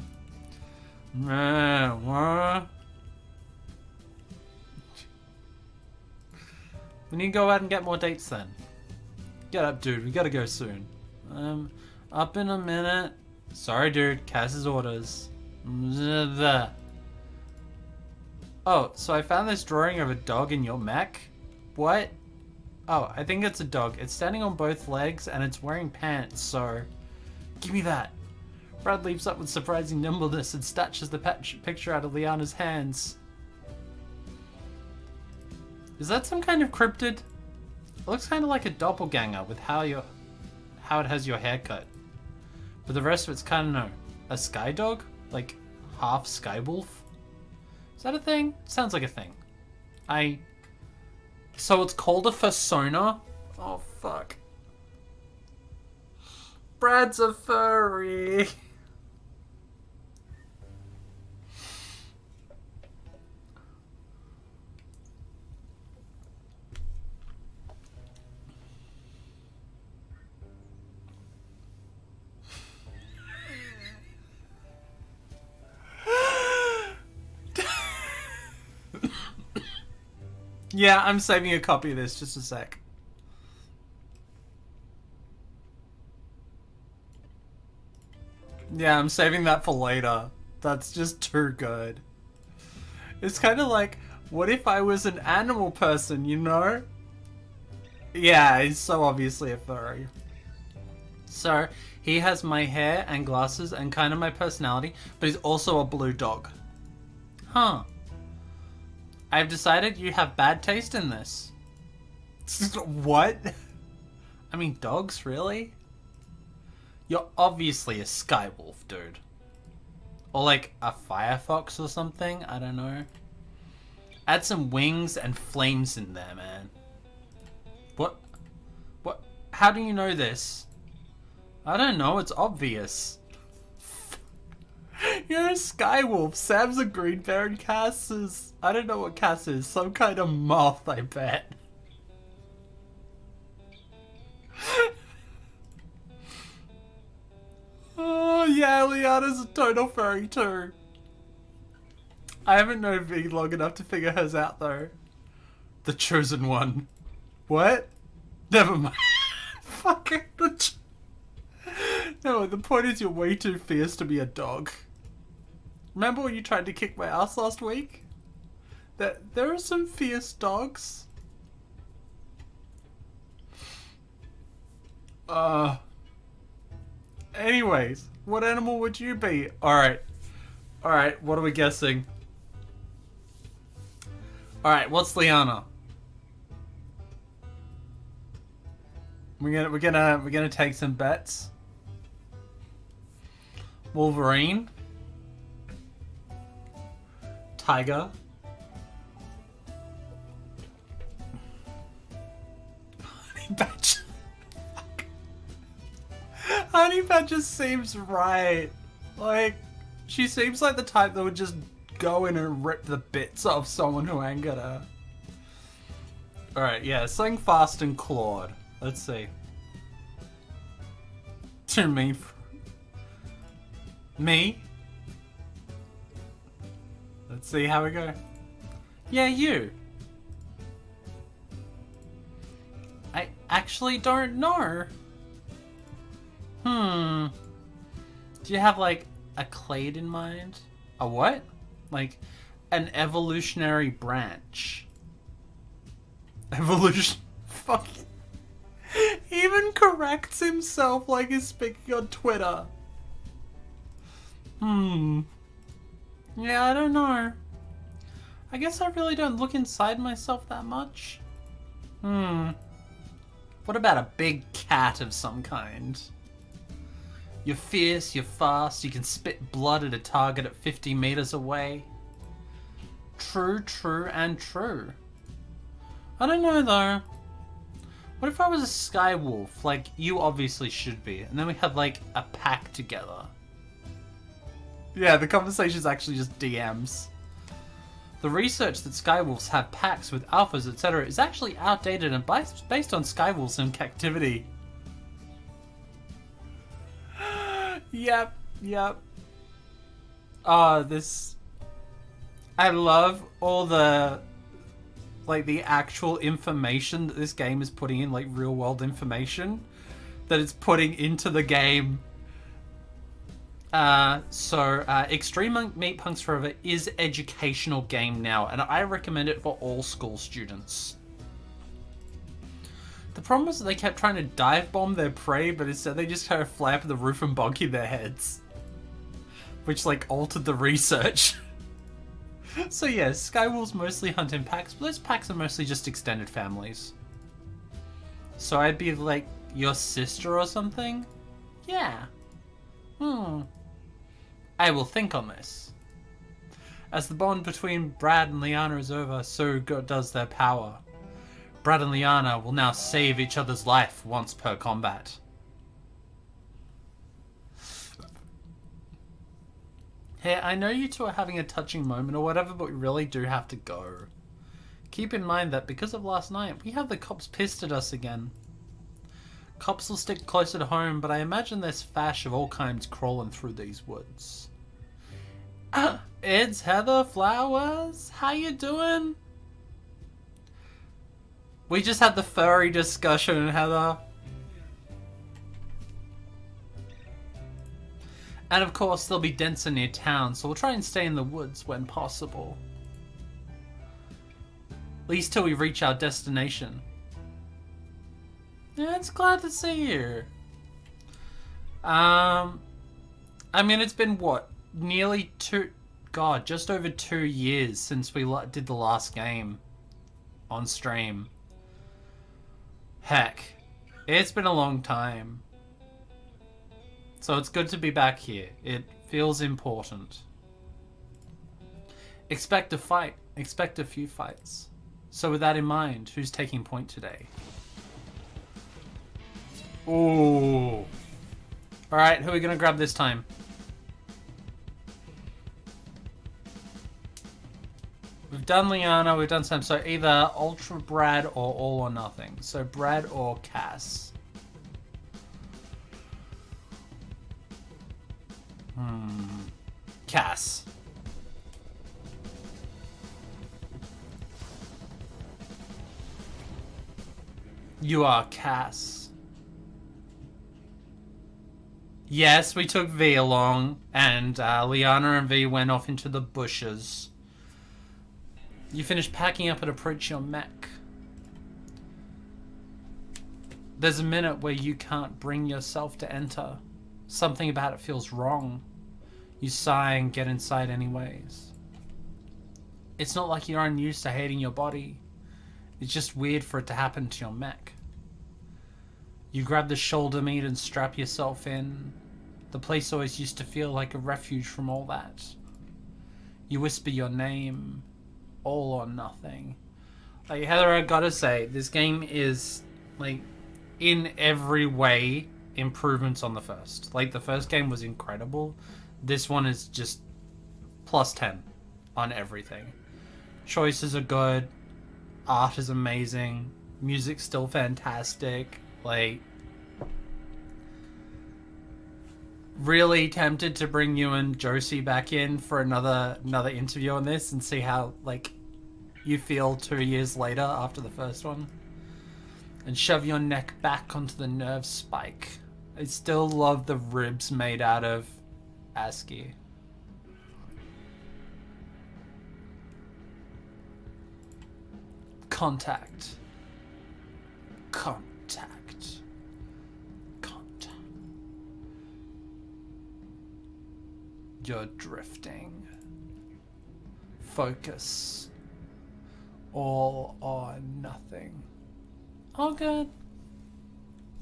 What? We need to go out and get more dates then. Get up, dude. We gotta go soon. Up in a minute. Sorry, dude. Cass's orders. Oh, so I found this drawing of a dog in your mech? What? Oh, I think it's a dog. It's standing on both legs and it's wearing pants, so... Give me that. Brad leaps up with surprising nimbleness and snatches the picture out of Liana's hands. Is that some kind of cryptid? It looks kind of like a doppelganger with how it has your haircut. But the rest of it's kind of a sky dog? Like half sky wolf? Is that a thing? Sounds like a thing. So it's called a fursona? Oh fuck. Brad's a furry. Yeah, I'm saving a copy of this, just a sec. Yeah, I'm saving that for later. That's just too good. It's kind of like, what if I was an animal person, you know? Yeah, he's so obviously a furry. So, he has my hair and glasses and kind of my personality, but he's also a blue dog. Huh. I've decided you have bad taste in this. What? I mean, dogs, really? You're obviously a sky wolf, dude. Or like a firefox or something, I don't know. Add some wings and flames in there, man. What? How do you know this? I don't know, it's obvious. You're a sky wolf. Sam's a green bear and Cass is... I don't know what Cass is. Some kind of moth, I bet. Oh, yeah, Liana's a total furry too. I haven't known V long enough to figure hers out though. The chosen one. What? Never mind. Fucking No, the point is you're way too fierce to be a dog. Remember when you tried to kick my ass last week? There are some fierce dogs. Anyways, what animal would you be? Alright, what are we guessing? Alright, what's Liana? We're gonna take some bets. Wolverine. Tiger. Honey Badger. Honey Badger seems right. Like, she seems like the type that would just go in and rip the bits off someone who angered her. Alright, yeah, something fast and clawed. Let's see. To me. Me? Let's see how we go. Yeah, you. I actually don't know. Do you have like a clade in mind? A what? Like an evolutionary branch. Evolution. Fuck. He even corrects himself like he's speaking on Twitter. Yeah, I don't know. I guess I really don't look inside myself that much. What about a big cat of some kind? You're fierce, you're fast, you can spit blood at a target at 50 meters away. True, true, and true. I don't know though. What if I was a sky wolf? Like, you obviously should be. And then we had like a pack together. Yeah, the conversation's actually just DMs. The research that skywolves have packs with alphas, etc. is actually outdated and based on skywolves in captivity. Yep. This... I love all the... like, the actual information that this game is putting in, like, real-world information that it's putting into the game. Extreme Meatpunks Forever is an educational game now, and I recommend it for all school students. The problem was that they kept trying to dive bomb their prey, but instead they just kind of fly up the roof and bonky their heads. Which, like, altered the research. So yeah, skywolves mostly hunt in packs, but those packs are mostly just extended families. So I'd be like, your sister or something? Yeah. I will think on this. As the bond between Brad and Liana is over, so does their power. Brad and Liana will now save each other's life once per combat. Hey, I know you two are having a touching moment or whatever, but we really do have to go. Keep in mind that because of last night, we have the cops pissed at us again. Cops will stick closer to home, but I imagine there's fash of all kinds crawling through these woods. It's Heather Flowers. How you doing? We just had the furry discussion, Heather. And of course, there'll be denser near town, so we'll try and stay in the woods when possible. At least till we reach our destination. Yeah, it's glad to see you. I mean, it's been what? Nearly just over 2 years since we did the last game on stream. Heck, it's been a long time. So it's good to be back here. It feels important. Expect a fight. Expect a few fights. So with that in mind, who's taking point today? Ooh. Alright, who are we going to grab this time? We've done Liana, we've done Sam. So either Ultra Brad or All or Nothing. So Brad or Cass. Cass. You are Cass. Yes, we took V along, and Liana and V went off into the bushes. You finished packing up and approach your mech. There's a minute where you can't bring yourself to enter. Something about it feels wrong. You sigh and get inside anyways. It's not like you're unused to hating your body. It's just weird for it to happen to your mech. You grab the shoulder meat and strap yourself in. The place always used to feel like a refuge from all that. You whisper your name. All or Nothing. Like, Heather, I gotta say, this game is, like, in every way, improvements on the first. Like, the first game was incredible. This one is just plus 10 on everything. Choices are good. Art is amazing. Music's still fantastic. Like, really tempted to bring you and Josie back in for another interview on this and see how, like, you feel 2 years later after the first one. And shove your neck back onto the nerve spike. I still love the ribs made out of ASCII. Contact. You're drifting. Focus. All or nothing. All good.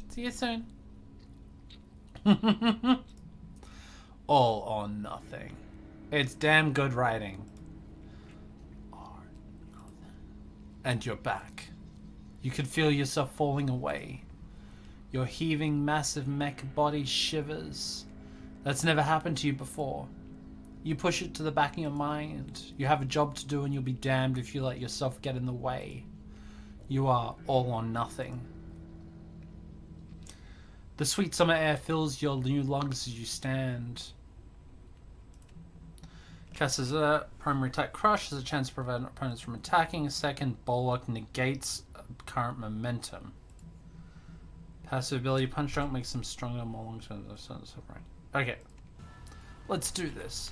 See you soon. All or nothing. It's damn good writing. Or nothing. And you're back. You could feel yourself falling away. Your heaving, massive mech body shivers. That's never happened to you before. You push it to the back of your mind. You have a job to do and you'll be damned if you let yourself get in the way. You are all or nothing. The sweet summer air fills your new lungs as you stand. Cast as a primary attack crush has a chance to prevent opponents from attacking. A second bulwark negates current momentum. Passive ability punch drunk makes them stronger more long term. Okay. Let's do this.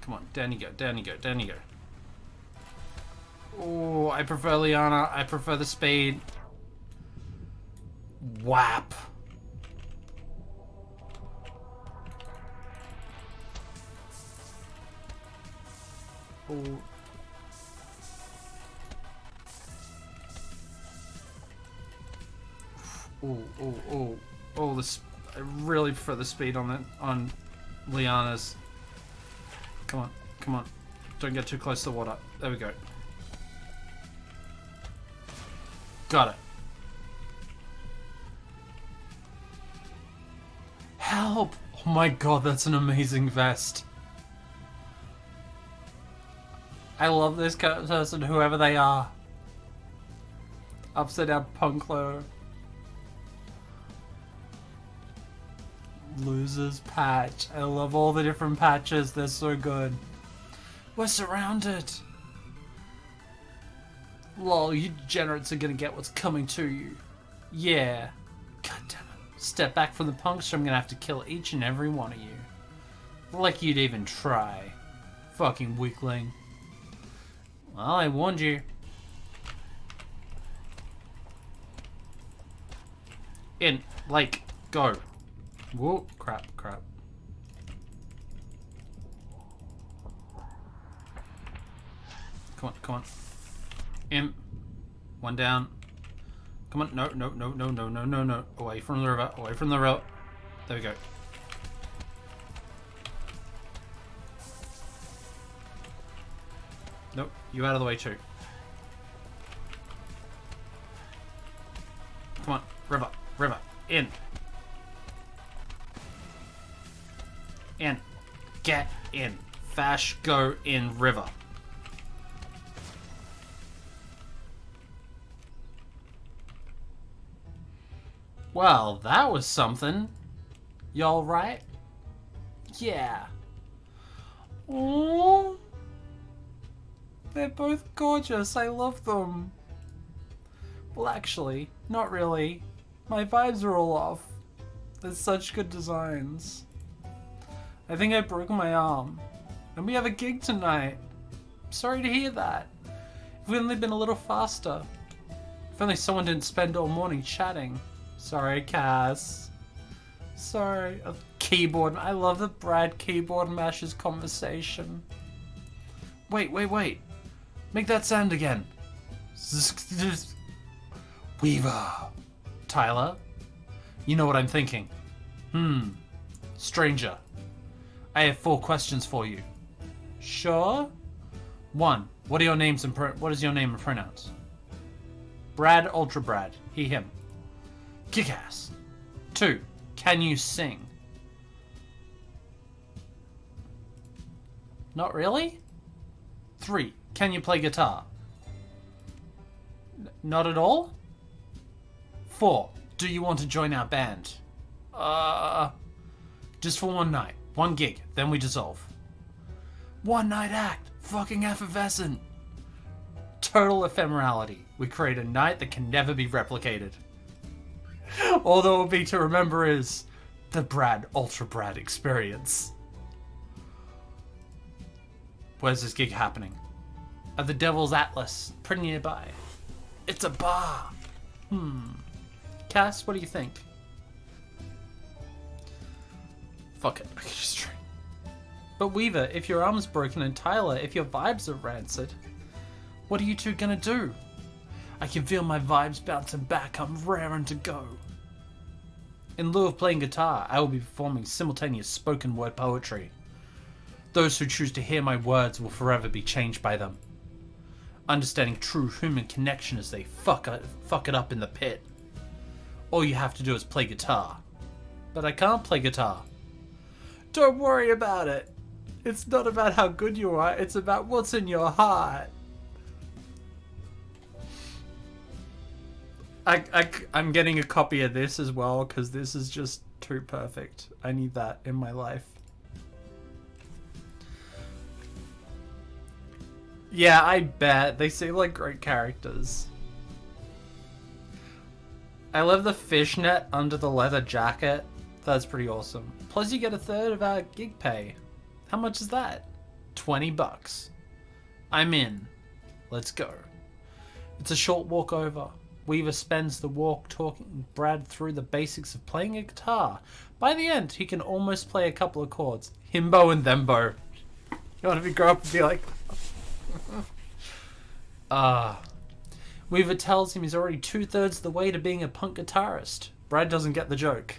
Come on, down you go, down you go, down you go. Oh, I prefer Liana. I prefer the speed. Whap. Oh. Oh, this. I really prefer the speed on that, on Liana's. Come on, come on. Don't get too close to the water. There we go. Got it. Help! Oh my god, that's an amazing vest. I love this person, whoever they are. Upside down punkler. Losers patch. I love all the different patches. They're so good. We're surrounded. Lol, you degenerates are gonna get what's coming to you. Yeah. God damn it. Step back from the punks or I'm gonna have to kill each and every one of you. Like you'd even try. Fucking weakling. Well, I warned you. In. Like. Go. Whoa. Crap. Crap. Come on. Come on. Imp. One down. Come on. No. No. No. No. No. No. No. No. Away from the river. Away from the river. There we go. Nope. You out of the way too. Come on. River. River. In. In. Get in. Fash. Go in. River. Well, that was something. Y'all right? Yeah. Aww. They're both gorgeous. I love them. Well, actually, not really. My vibes are all off. They're such good designs. I think I broke my arm. And we have a gig tonight. Sorry to hear that. If we'd only been a little faster. If only someone didn't spend all morning chatting. Sorry, Cass. Sorry. Keyboard. I love the Brad keyboard mashes conversation. Wait. Make that sound again. Weaver. Tyler? You know what I'm thinking. Stranger. I have 4 questions for you. Sure? 1. What are your names and what is your name and pronouns? Brad, Ultra Brad. He, him. Kick-ass. 2. Can you sing? Not really? 3. Can you play guitar? Not at all? 4. Do you want to join our band? Just for one night. One gig. Then we dissolve. One night act. Fucking effervescent. Total ephemerality. We create a night that can never be replicated. All that will be to remember is the Brad, Ultra Brad experience. Where's this gig happening? At the Devil's Atlas, pretty nearby. It's a bar. Cass, what do you think? Fuck it, I can just drink. But Weaver, if your arm's broken, and Tyler, if your vibes are rancid, what are you two gonna do? I can feel my vibes bouncing back. I'm raring to go. In lieu of playing guitar, I will be performing simultaneous spoken word poetry. Those who choose to hear my words will forever be changed by them, understanding true human connection as they fuck it up in the pit. All you have to do is play guitar. But I can't play guitar. Don't worry about it. It's not about how good you are, it's about what's in your heart. I'm getting a copy of this as well, because this is just too perfect. I need that in my life. Yeah, I bet. They seem like great characters. I love the fishnet under the leather jacket. That's pretty awesome. Plus you get a third of our gig pay. How much is that? $20. I'm in. Let's go. It's a short walk over. Weaver spends the walk talking Brad through the basics of playing a guitar. By the end, he can almost play a couple of chords. Himbo and thembo. You want to grow up and be like... Weaver tells him he's already 2/3 of the way to being a punk guitarist. Brad doesn't get the joke.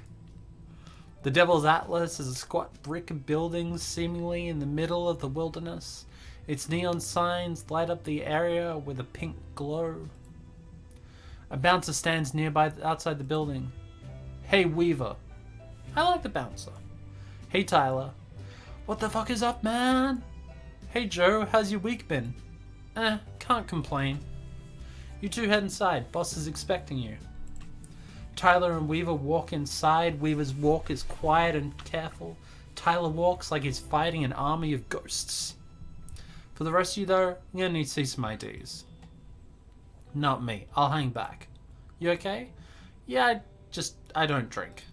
The Devil's Atlas is a squat brick building seemingly in the middle of the wilderness. Its neon signs light up the area with a pink glow. A bouncer stands nearby outside the building. Hey Weaver. I like the bouncer. Hey Tyler. What the fuck is up, man? Hey Joe, how's your week been? Can't complain. You two head inside, boss is expecting you. Tyler and Weaver walk inside. Weaver's walk is quiet and careful. Tyler walks like he's fighting an army of ghosts. For the rest of you though, you're gonna need to see some IDs. Not me, I'll hang back. You okay? Yeah, I don't drink.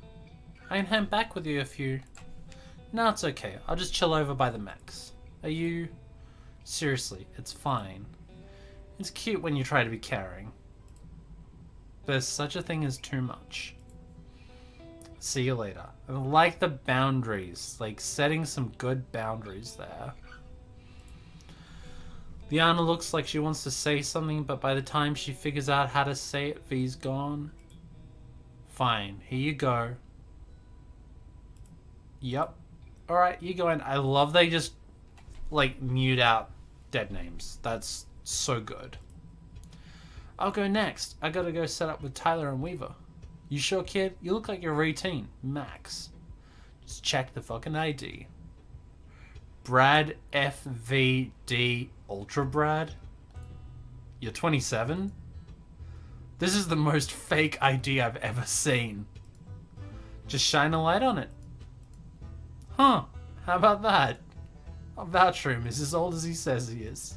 I can hang back with you if you... No, it's okay, I'll just chill over by the mechs. Are you... Seriously, it's fine. It's cute when you try to be caring. There's such a thing as too much. See you later. I like the boundaries, like setting some good boundaries there. Liana looks like she wants to say something, but by the time she figures out how to say it, V's gone. Fine, here you go. Yep. Alright, you go in. I love they just, like, mute out dead names. That's so good. I'll go next. I gotta go set up with Tyler and Weaver. You sure, kid? You look like you're 18. Max. Just check the fucking ID. Brad FVD Ultra Brad? You're 27? This is the most fake ID I've ever seen. Just shine a light on it. Huh. How about that? I'll vouch for him. He's as old as he says he is.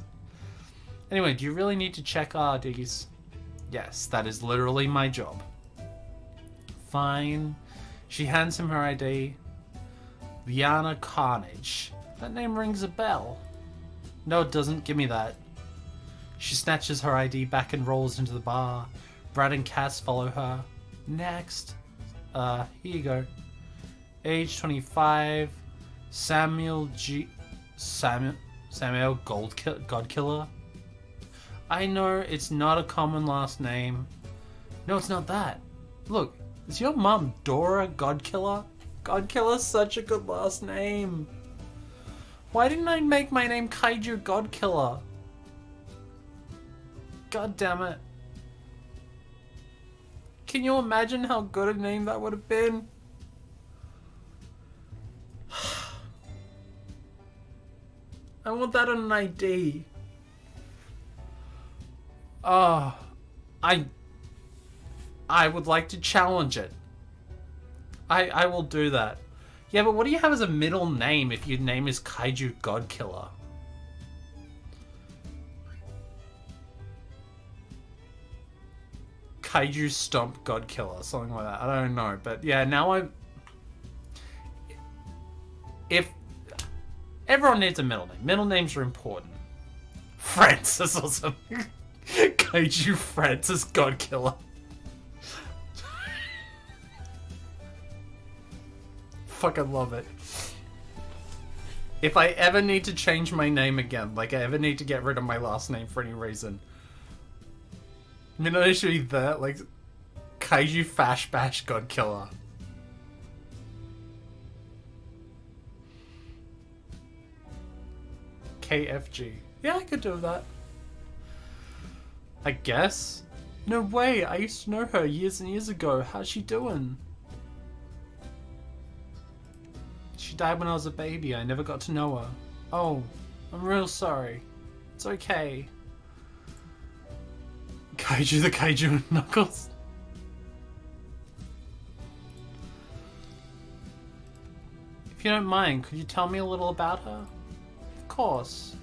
Anyway, do you really need to check IDs? Yes, that is literally my job. Fine. She hands him her ID. Liana Carnage. That name rings a bell. No, it doesn't. Give me that. She snatches her ID back and rolls into the bar. Brad and Cass follow her. Next. Here you go. Age 25. Samuel Godkiller. I know it's not a common last name. No, it's not that. Look, is your mom Dora Godkiller? Godkiller's such a good last name. Why didn't I make my name Kaiju Godkiller? God damn it. Can you imagine how good a name that would have been? I want that on an ID. I would like to challenge it. I will do that. Yeah, but what do you have as a middle name if your name is Kaiju Godkiller? Kaiju Stomp Godkiller, something like that. I don't know, but yeah, now if everyone needs a middle name. Middle names are important. Francis or something. Kaiju Francis Godkiller. Fucking love it. If I ever need to change my name again, like I ever need to get rid of my last name for any reason, I mean, initially that, like, Kaiju Fash Bash Godkiller. KFG. Yeah, I could do that. I guess. No way, I used to know her years and years ago. How's she doing? She died when I was a baby. I never got to know her. Oh, I'm real sorry. It's okay. Kaiju the Kaiju and Knuckles. If you don't mind, could you tell me a little about her? Of course.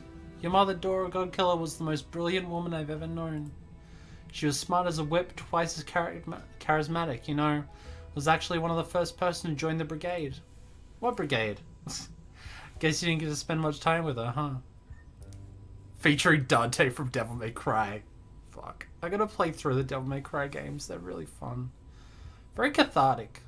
Your mother, Dora Godkiller, was the most brilliant woman I've ever known. She was smart as a whip, twice as charismatic, you know. Was actually one of the first person to join the brigade. What brigade? Guess you didn't get to spend much time with her, huh? Featuring Dante from Devil May Cry. Fuck. I gotta play through the Devil May Cry games. They're really fun. Very cathartic.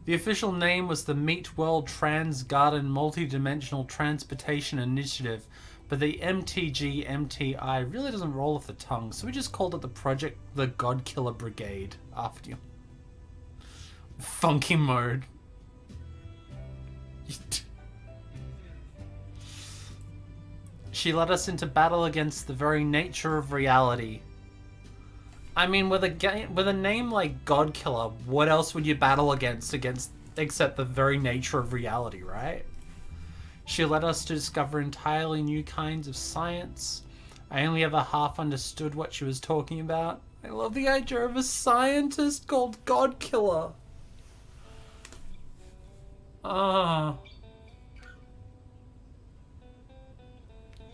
The official name was the Meat World Trans Garden Multidimensional Transportation Initiative, but the MTG-MTI really doesn't roll off the tongue, so we just called it the Project the Godkiller Brigade after you. Funky mode. She led us into battle against the very nature of reality. I mean, with a name like Godkiller, what else would you battle against except the very nature of reality, right? She led us to discover entirely new kinds of science. I only ever half understood what she was talking about. I love the idea of a scientist called Godkiller. Ah.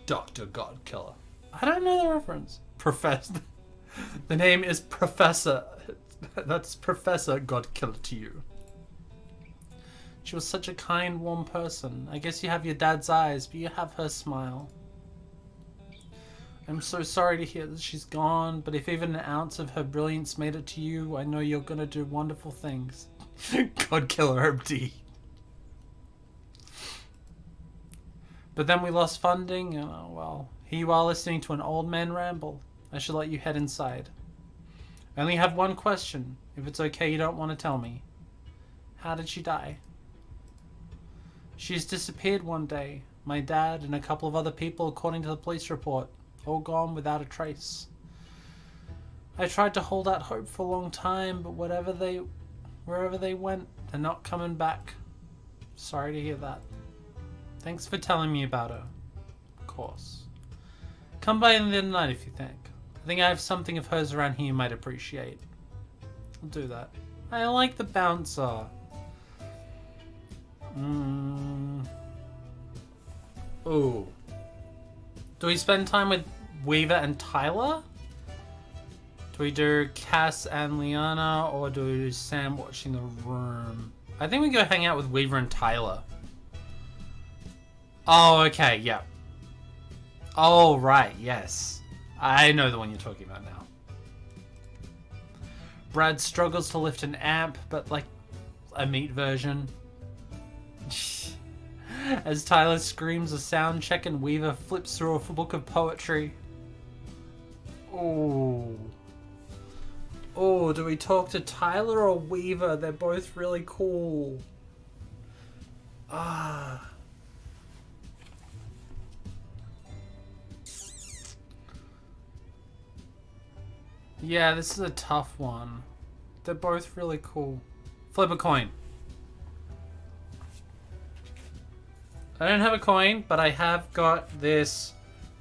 Dr. Godkiller. I don't know the reference. Professor. The name is Professor. That's Professor Godkiller to you. She was such a kind, warm person. I guess you have your dad's eyes, but you have her smile. I'm so sorry to hear that she's gone, but if even an ounce of her brilliance made it to you, I know you're gonna do wonderful things. Godkiller MD. But then we lost funding, and oh well. Here you are listening to an old man ramble. I should let you head inside. I only have one question. If it's okay, you don't want to tell me. How did she die? She's disappeared one day. My dad and a couple of other people, according to the police report, all gone without a trace. I tried to hold out hope for a long time, but wherever they went, they're not coming back. Sorry to hear that. Thanks for telling me about her. Of course. Come by in the night if you think. I think I have something of hers around here you might appreciate. I'll do that. I like the bouncer. Ooh. Do we spend time with Weaver and Tyler? Do we do Cass and Liana, or do we do Sam watching the room? I think we go hang out with Weaver and Tyler. Oh, okay, yeah. Oh, right, yes. I know the one you're talking about now. Brad struggles to lift an amp, but like a meat version. As Tyler screams a sound check and Weaver flips through a book of poetry. Oh. Oh, do we talk to Tyler or Weaver? They're both really cool. Ah. Yeah, this is a tough one. They're both really cool. Flip a coin. I don't have a coin, but I have got this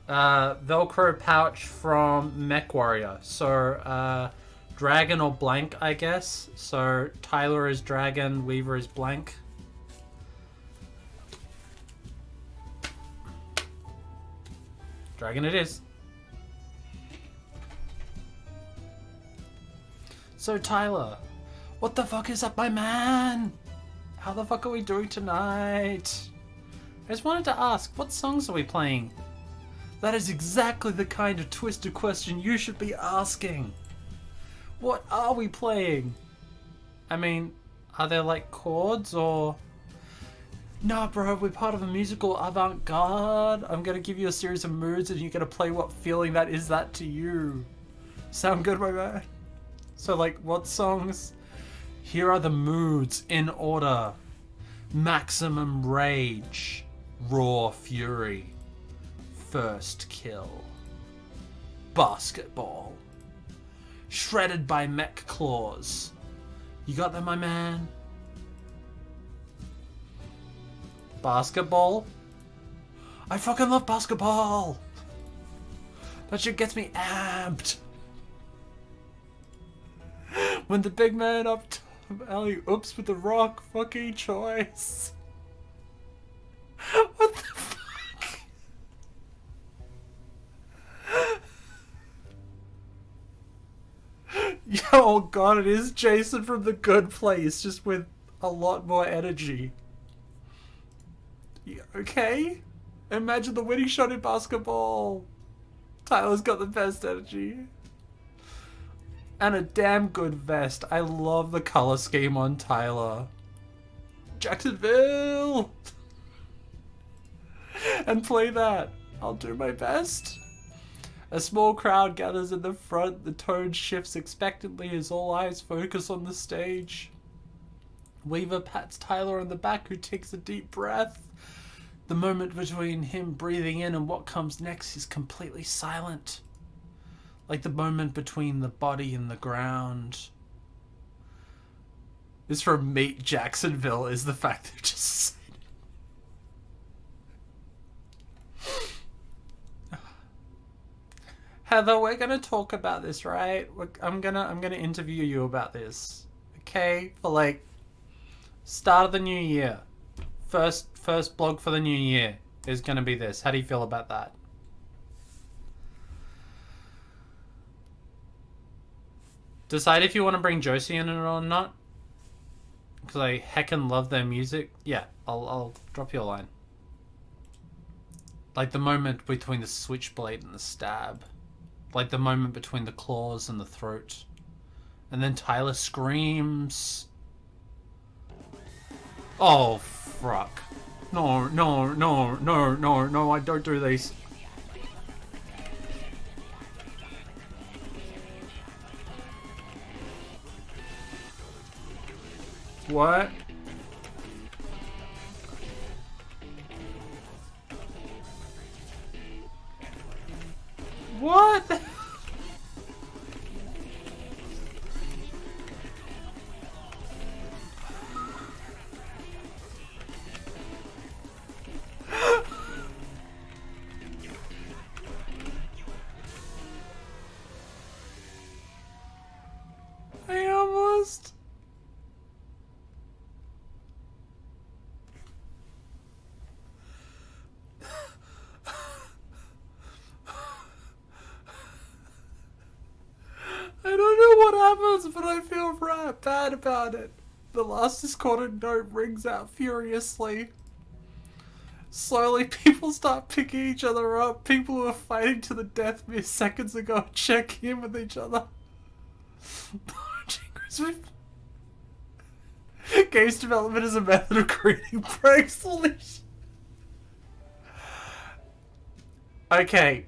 Velcro pouch from MechWarrior. So, dragon or blank, I guess. So, Tyler is dragon, Weaver is blank. Dragon it is. So Tyler, what the fuck is up, my man? How the fuck are we doing tonight? I just wanted to ask, what songs are we playing? That is exactly the kind of twisted question you should be asking. What are we playing? I mean, are there like chords or... Nah bro, we're part of a musical avant-garde. I'm gonna give you a series of moods and you're gonna play what feeling that is that to you. Sound good, my man? So like, what songs? Here are the moods in order. Maximum Rage. Raw fury. First kill. Basketball. Shredded by mech claws. You got that, my man? Basketball? I fucking love basketball! That shit gets me amped! When the big man up top alley oops with the rock, fucking choice. What the fuck? Yo, oh god, it is Jason from The Good Place, just with a lot more energy. Yeah, okay? Imagine the winning shot in basketball. Tyler's got the best energy. And a damn good vest. I love the color scheme on Tyler. Jacksonville! And play that. I'll do my best. A small crowd gathers in the front. The tone shifts expectantly as all eyes focus on the stage. Weaver pats Tyler on the back, who takes a deep breath. The moment between him breathing in and what comes next is completely silent. Like the moment between the body and the ground. This from Meet Jacksonville is the fact they're just Heather, we're gonna talk about this, right? I'm gonna interview you about this, okay? For like start of the new year, first blog for the new year is gonna be this. How do you feel about that? Decide if you want to bring Josie in it or not, because I heckin' love their music. Yeah, I'll drop you a line. Like the moment between the switchblade and the stab. Like the moment between the claws and the throat. And then Tyler screams. Oh, fuck. No, I don't do these. What? What? I almost... I don't know what happens, but I feel bad about it. The last discordant note rings out furiously. Slowly, people start picking each other up. People who were fighting to the death mere seconds ago checking in with each other. Games development is a method of creating pranks. Okay.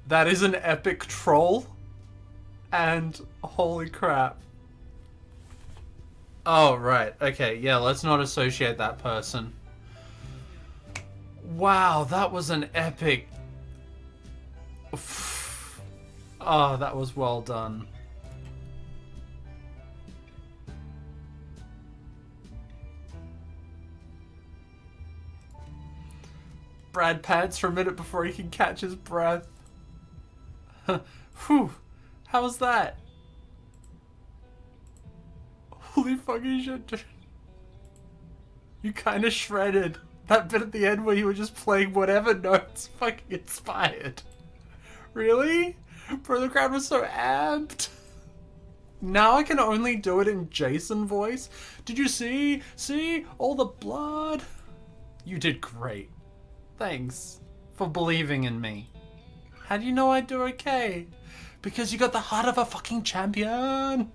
That is an epic troll. And holy crap. Oh, right. Okay, yeah, let's not associate that person. Wow, that was an epic... Oh, that was well done. Brad pants for a minute before he can catch his breath. Whew. How was that? Holy fucking shit, dude. You kinda shredded. That bit at the end where you were just playing whatever notes fucking inspired. Really? Bro, the crowd was so amped. Now I can only do it in Jason voice. Did you see? See? All the blood? You did great. Thanks for believing in me. How do you know I'd do okay? Because you got the heart of a fucking champion.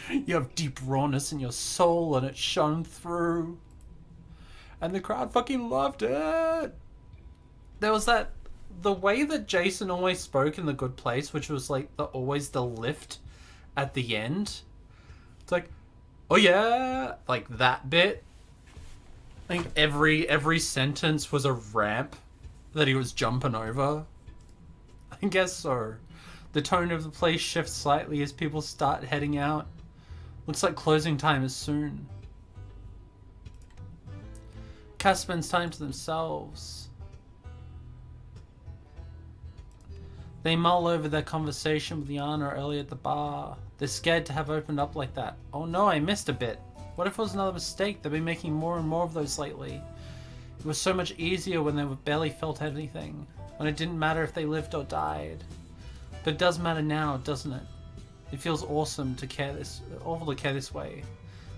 You have deep rawness in your soul and it shone through. And the crowd fucking loved it. There was that... The way that Jason always spoke in The Good Place, which was like always the lift at the end. It's like, oh yeah, like that bit. I think every sentence was a ramp that he was jumping over. I guess so. The tone of the place shifts slightly as people start heading out. Looks like closing time is soon. Cass spends time to themselves. They mull over their conversation with Liana earlier at the bar. They're scared to have opened up like that. Oh no, I missed a bit. What if it was another mistake? They've been making more and more of those lately. It was so much easier when they barely felt anything. When it didn't matter if they lived or died. But it does matter now, doesn't it? It feels awesome to care awful to care this way.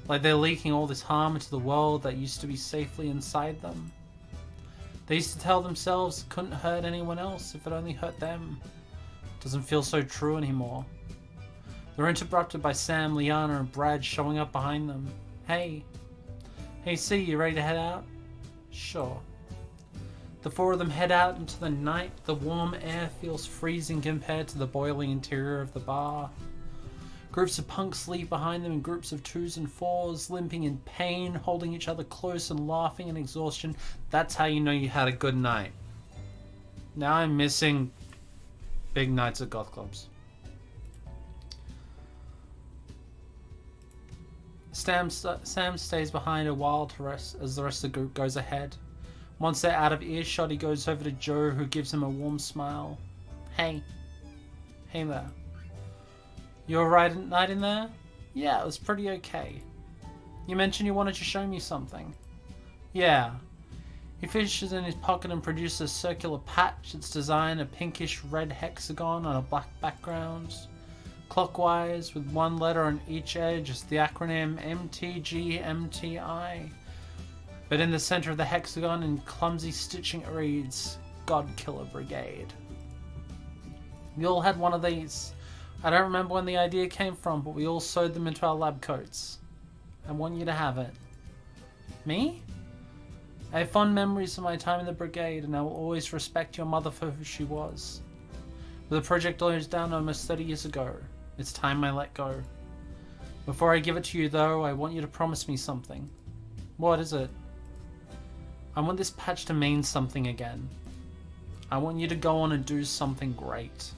Like they're leaking all this harm into the world that used to be safely inside them. They used to tell themselves it couldn't hurt anyone else if it only hurt them. It doesn't feel so true anymore. They're interrupted by Sam, Liana, and Brad showing up behind them. Hey. Hey, C, you ready to head out? Sure. The four of them head out into the night. The warm air feels freezing compared to the boiling interior of the bar. Groups of punks leave behind them in groups of 2s and 4s, limping in pain, holding each other close and laughing in exhaustion. That's how you know you had a good night. Now I'm missing big nights at goth clubs. Sam stays behind a while to rest as the rest of the group goes ahead. Once they're out of earshot, he goes over to Joe, who gives him a warm smile. Hey. Hey there. You alright at night in there? Yeah, it was pretty okay. You mentioned you wanted to show me something. Yeah. He fishes in his pocket and produces a circular patch that's designed a pinkish red hexagon on a black background. Clockwise, with one letter on each edge, is the acronym MTGMTI. But in the center of the hexagon, in clumsy stitching, it reads, God Killer Brigade. We all had one of these. I don't remember when the idea came from, but we all sewed them into our lab coats. I want you to have it. Me? I have fond memories of my time in the brigade, and I will always respect your mother for who she was. But the project closed down almost 30 years ago. It's time I let go. Before I give it to you, though, I want you to promise me something. What is it? I want this patch to mean something again. I want you to go on and do something great.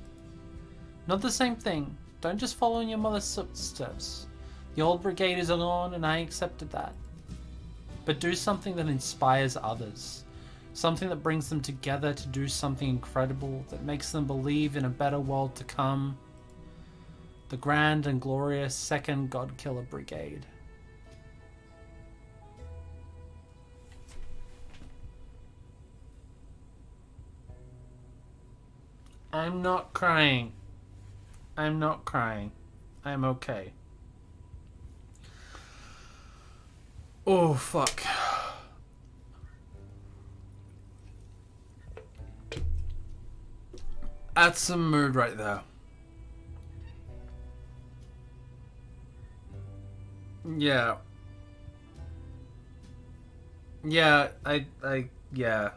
Not the same thing. Don't just follow in your mother's footsteps. The old brigade is gone, and I accepted that. But do something that inspires others. Something that brings them together to do something incredible, that makes them believe in a better world to come. The grand and glorious 2nd Godkiller Brigade. I'm not crying. I'm not crying. I'm okay. Oh, fuck. That's some mood right there. Yeah. Yeah, yeah.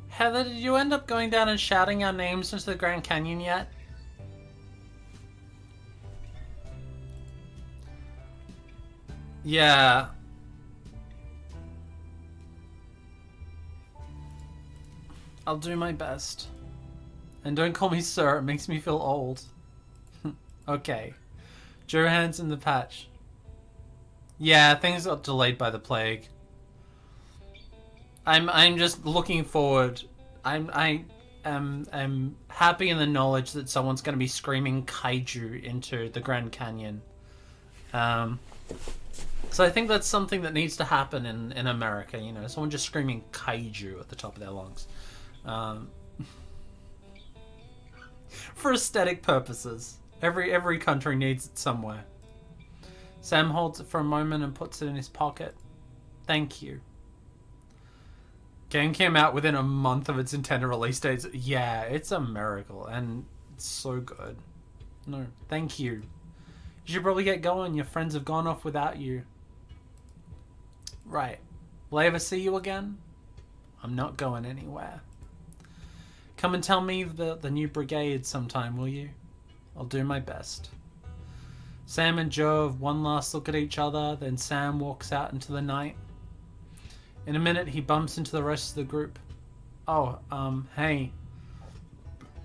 Heather, did you end up going down and shouting our names into the Grand Canyon yet? Yeah. I'll do my best. And don't call me sir, it makes me feel old. Okay. Joe hands in the patch. Yeah, things got delayed by the plague. I'm just looking forward. I am happy in the knowledge that someone's going to be screaming kaiju into the Grand Canyon. So I think that's something that needs to happen in America. You know, someone just screaming kaiju at the top of their lungs, for aesthetic purposes. Every country needs it somewhere. Sam holds it for a moment and puts it in his pocket. Thank you. Game came out within a month of its intended release date. Yeah, it's a miracle, and it's so good. No, thank you. You should probably get going. Your friends have gone off without you. Right. Will I ever see you again? I'm not going anywhere. Come and tell me the new brigade sometime, will you? I'll do my best. Sam and Joe have one last look at each other, then Sam walks out into the night. In a minute, he bumps into the rest of the group. Oh, hey.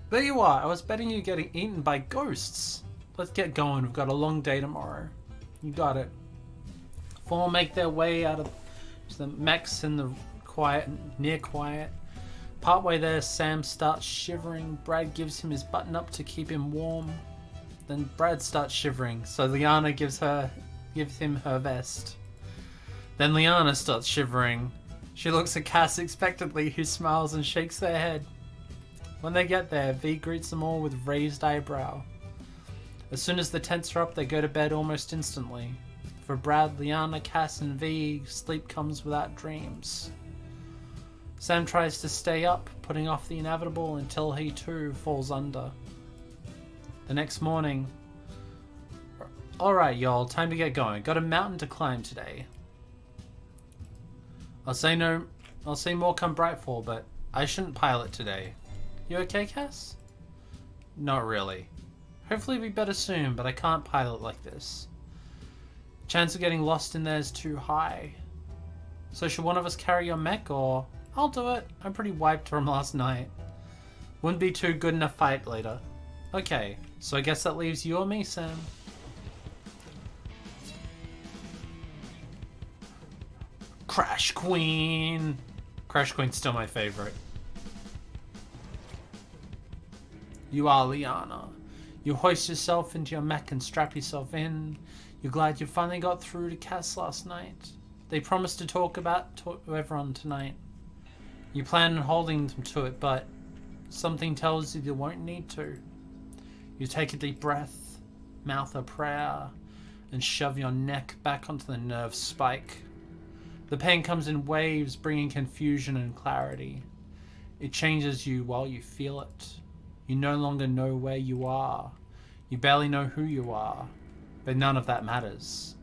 There you are. I was betting you're getting eaten by ghosts. Let's get going. We've got a long day tomorrow. You got it. Four make their way out of the mechs in the quiet, near quiet. Partway there, Sam starts shivering. Brad gives him his button up to keep him warm. Then Brad starts shivering, so Liana gives him her vest. Then Liana starts shivering. She looks at Cass expectantly, who smiles and shakes their head. When they get there, V greets them all with raised eyebrow. As soon as the tents are up, they go to bed almost instantly. For Brad, Liana, Cass, and V, sleep comes without dreams. Sam tries to stay up, putting off the inevitable until he too falls under. The next morning... Alright, y'all, time to get going. Got a mountain to climb today. I'll say more come Brightfall, but I shouldn't pilot today. You okay, Cass? Not really. Hopefully it'll be better soon, but I can't pilot like this. Chance of getting lost in there is too high. So should one of us carry your mech, or... I'll do it. I'm pretty wiped from last night. Wouldn't be too good in a fight later. Okay, so I guess that leaves you or me, Sam. Crash Queen! Crash Queen's still my favorite. You are Liana. You hoist yourself into your mech and strap yourself in. You're glad you finally got through to Cass last night. They promised to talk to everyone tonight. You plan on holding them to it, but something tells you won't need to. You take a deep breath, mouth a prayer, and shove your neck back onto the nerve spike. The pain comes in waves, bringing confusion and clarity. It changes you while you feel it. You no longer know where you are. You barely know who you are, but none of that matters.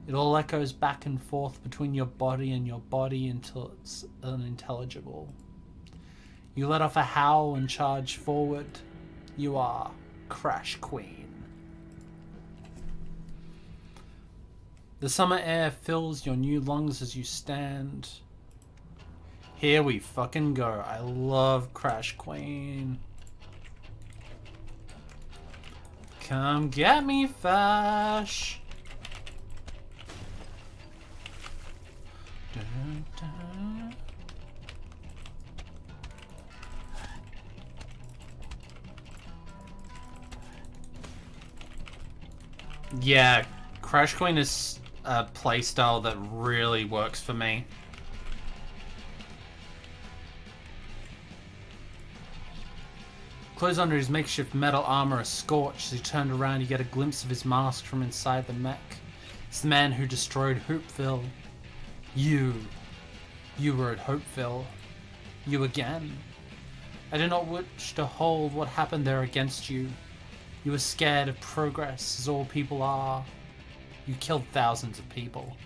It all echoes back and forth between your body and your body until it's unintelligible. You let off a howl and charge forward. You are Crash Queen. The summer air fills your new lungs as you stand. Here we fucking go. I love Crash Queen. Come get me, Fash. Dun, dun. Yeah, Crash Queen is a playstyle that really works for me. Clothes under his makeshift metal armor are scorched. As he turned around, you get a glimpse of his mask from inside the mech. It's the man who destroyed Hoopville. You were at Hopeville. You again. I do not wish to hold what happened there against you. You were scared of progress, as all people are. You killed thousands of people.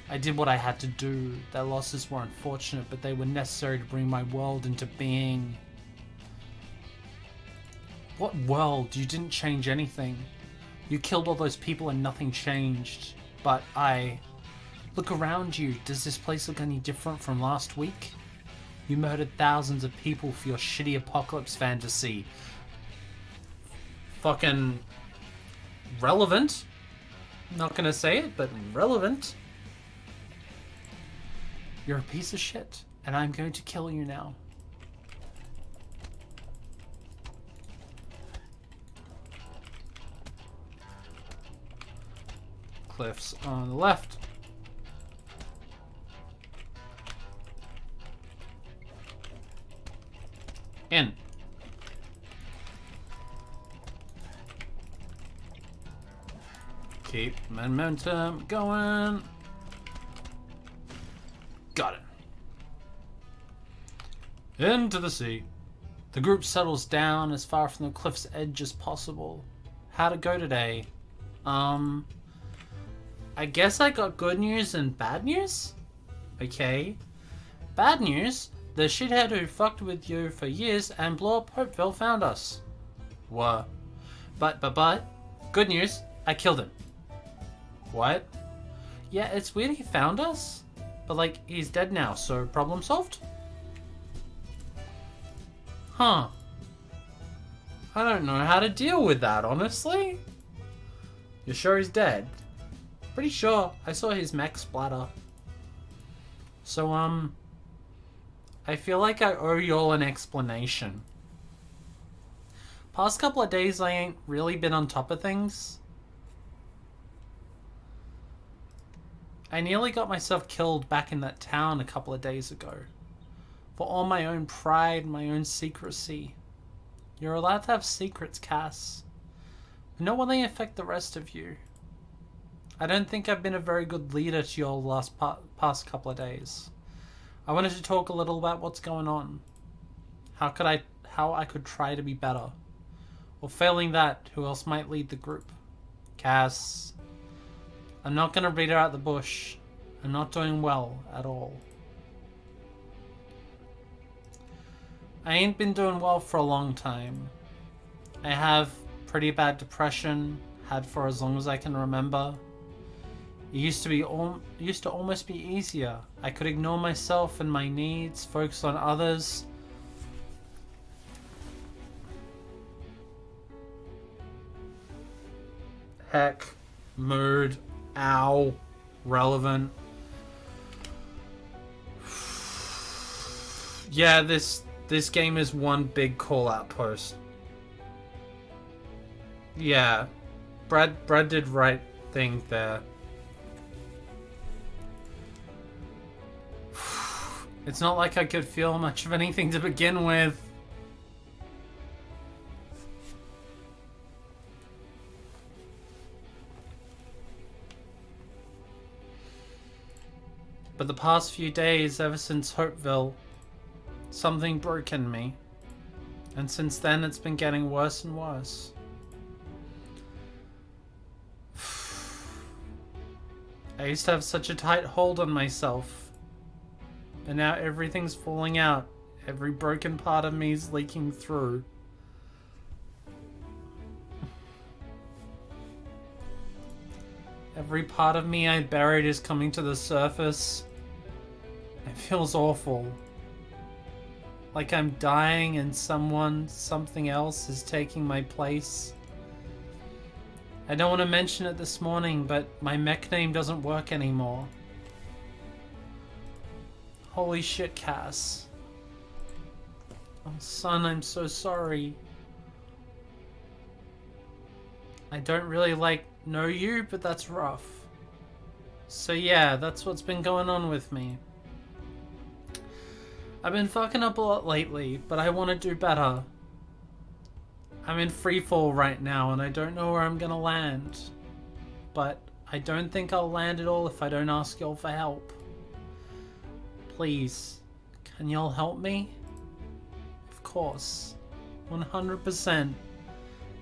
I did what I had to do. Their losses were unfortunate, but they were necessary to bring my world into being. What world? You didn't change anything. You killed all those people and nothing changed. But Look around you. Does this place look any different from last week? You murdered thousands of people for your shitty apocalypse fantasy. Fucking relevant. Not gonna say it, but relevant. You're a piece of shit, and I'm going to kill you now. Cliffs on the left. In. Keep momentum going. Got it. Into the sea. The group settles down as far from the cliff's edge as possible. How'd it go today? I guess I got good news and bad news? Okay. Bad news? The shithead who fucked with you for years and blew up Hopeville found us. What? But, good news, I killed him. What? Yeah, it's weird he found us. But, like, he's dead now, so problem solved? Huh. I don't know how to deal with that, honestly. You're sure he's dead? Pretty sure. I saw his mech splatter. So, I feel like I owe y'all an explanation. Past couple of days, I ain't really been on top of things. I nearly got myself killed back in that town a couple of days ago. For all my own pride, my own secrecy. You're allowed to have secrets, Cass. But not when they affect the rest of you. I don't think I've been a very good leader to your past couple of days. I wanted to talk a little about what's going on. How I could try to be better. Or failing that, who else might lead the group? Cass. I'm not gonna beat her out the bush. I'm not doing well at all. I ain't been doing well for a long time. I have pretty bad depression, had for as long as I can remember. It used to almost be easier. I could ignore myself and my needs, focus on others. Heck, mood, ow, relevant. Yeah, this game is one big call-out post. Yeah, Brad did right thing there. It's not like I could feel much of anything to begin with. But the past few days, ever since Hopeville, something broke in me. And since then, it's been getting worse and worse. I used to have such a tight hold on myself. And now everything's falling out. Every broken part of me is leaking through. Every part of me I buried is coming to the surface. It feels awful. Like I'm dying and something else is taking my place. I don't want to mention it this morning, but my mech name doesn't work anymore. Holy shit, Cass. Oh, son, I'm so sorry. I don't really know you, but that's rough. So yeah, that's what's been going on with me. I've been fucking up a lot lately, but I want to do better. I'm in freefall right now, and I don't know where I'm gonna land. But I don't think I'll land at all if I don't ask y'all for help. Please, can y'all help me? Of course. 100%.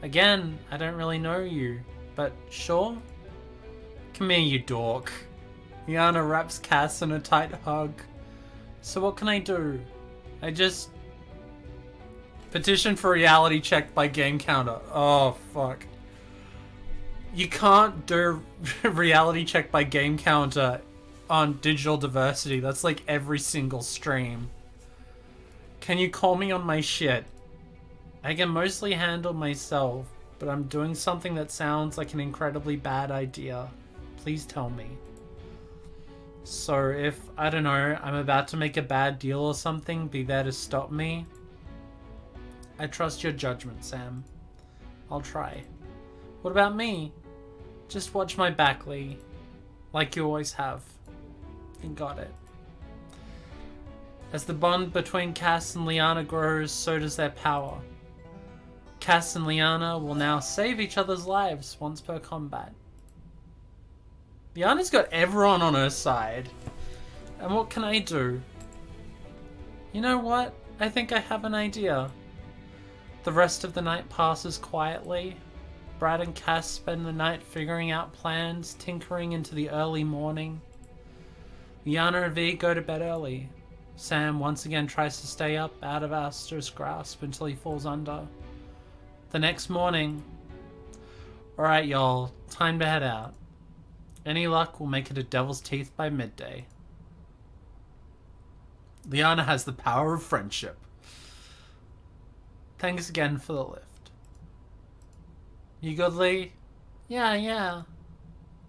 Again, I don't really know you, but sure? Come here, you dork. Liana wraps Cass in a tight hug. So what can I do? I just... Petition for reality check by game counter. Oh, fuck. You can't do reality check by game counter on digital diversity. That's like every single stream. Can you call me on my shit? I can mostly handle myself, but I'm doing something that sounds like an incredibly bad idea. Please tell me. So if, I don't know, I'm about to make a bad deal or something, be there to stop me. I trust your judgment, Sam. I'll try. What about me? Just watch my back, Lee. Like you always have. You got it. As the bond between Cass and Liana grows, so does their power. Cass and Liana will now save each other's lives once per combat. Liana's got everyone on her side. And what can I do? You know what? I think I have an idea. The rest of the night passes quietly. Brad and Cass spend the night figuring out plans, tinkering into the early morning. Liana and V go to bed early. Sam once again tries to stay up out of Aster's grasp until he falls under. The next morning... Alright, y'all. Time to head out. Any luck, we'll make it to Devil's Teeth by midday. Liana has the power of friendship. Thanks again for the lift. You good, Lee? Yeah.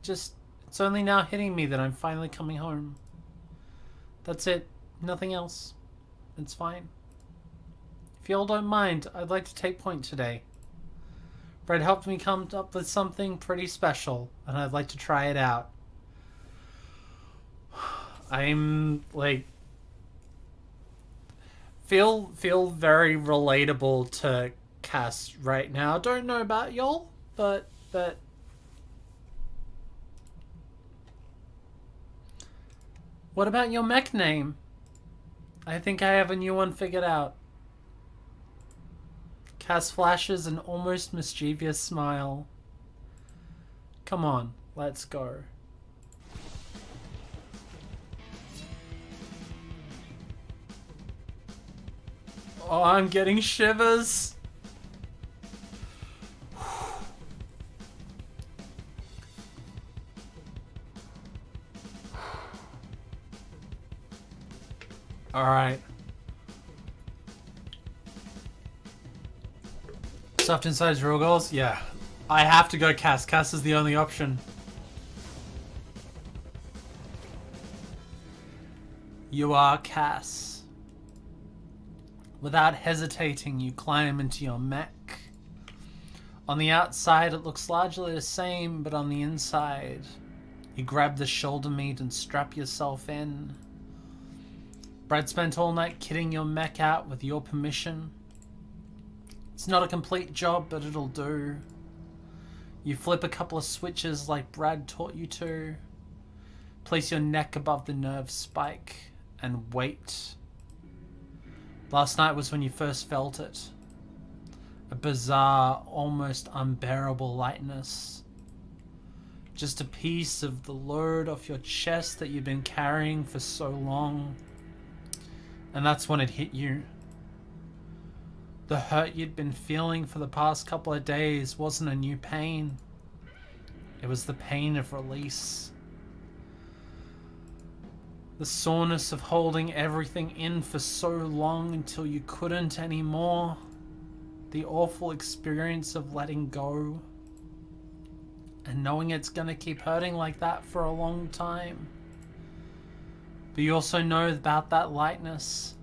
Just, it's only now hitting me that I'm finally coming home. That's it. Nothing else. It's fine. If y'all don't mind, I'd like to take point today. Brett helped me come up with something pretty special, and I'd like to try it out. I'm, like... Feel very relatable to Cass right now. Don't know about y'all, but... What about your mech name? I think I have a new one figured out. Cass flashes an almost mischievous smile. Come on, let's go. Oh, I'm getting shivers. Alright. Stuffed inside real goals? Yeah. I have to go Cass. Cass is the only option. You are Cass. Without hesitating, you climb into your mech. On the outside, it looks largely the same, but on the inside, you grab the shoulder meat and strap yourself in. Brad spent all night kitting your mech out with your permission. It's not a complete job, but it'll do. You flip a couple of switches like Brad taught you to. Place your neck above the nerve spike and wait. Last night was when you first felt it. A bizarre, almost unbearable lightness. Just a piece of the load off your chest that you've been carrying for so long. And that's when it hit you. The hurt you'd been feeling for the past couple of days wasn't a new pain. It was the pain of release. The soreness of holding everything in for so long until you couldn't anymore. The awful experience of letting go. And knowing it's gonna keep hurting like that for a long time. But you also know about that lightness.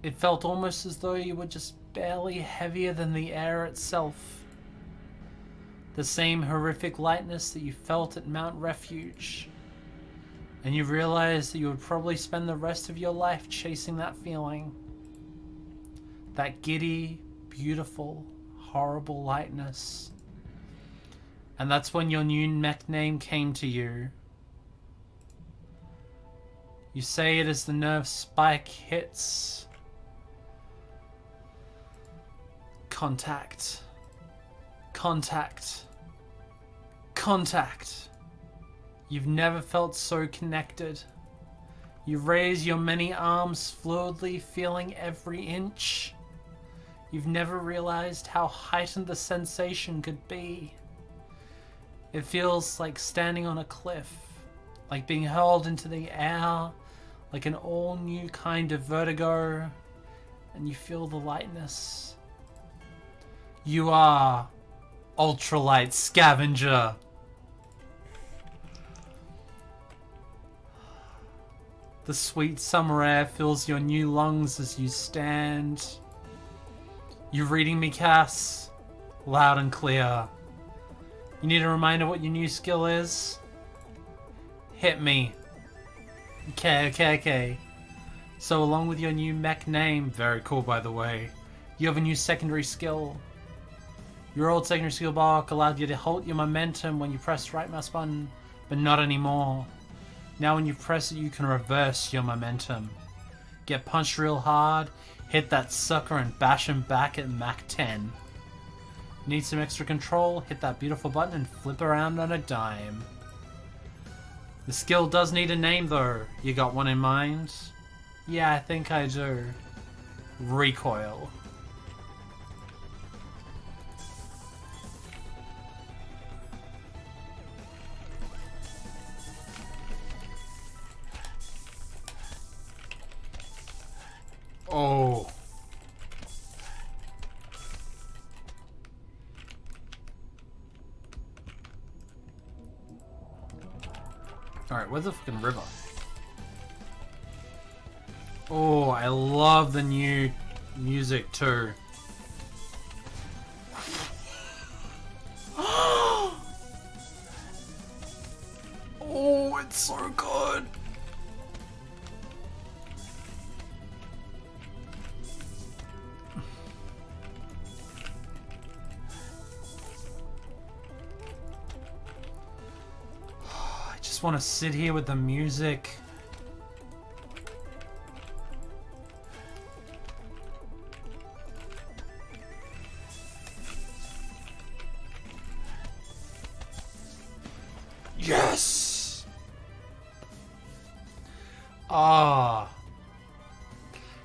It felt almost as though you were just barely heavier than the air itself. The same horrific lightness that you felt at Mount Refuge. And you realized that you would probably spend the rest of your life chasing that feeling. That giddy, beautiful, horrible lightness. And that's when your new mech name came to you. You say it as the nerve spike hits. Contact. Contact. Contact. You've never felt so connected. You raise your many arms fluidly, feeling every inch. You've never realized how heightened the sensation could be. It feels like standing on a cliff, like being hurled into the air, like an all-new kind of vertigo, and you feel the lightness. You are Ultralight Scavenger. The sweet summer air fills your new lungs as you stand. You reading me, Cass? Loud and clear. You need a reminder what your new skill is? Hit me. Okay. So along with your new mech name, very cool by the way, you have a new secondary skill. Your old secondary skill block allowed you to halt your momentum when you press the right mouse button, but not anymore. Now when you press it, you can reverse your momentum. Get punched real hard, hit that sucker and bash him back at Mach 10. Need some extra control, hit that beautiful button and flip around on a dime. The skill does need a name though. You got one in mind? Yeah, I think I do. Recoil. Oh. Alright, where's the fucking river? Oh, I love the new music too. Oh, it's so good. I just want to sit here with the music. Yes! Ah.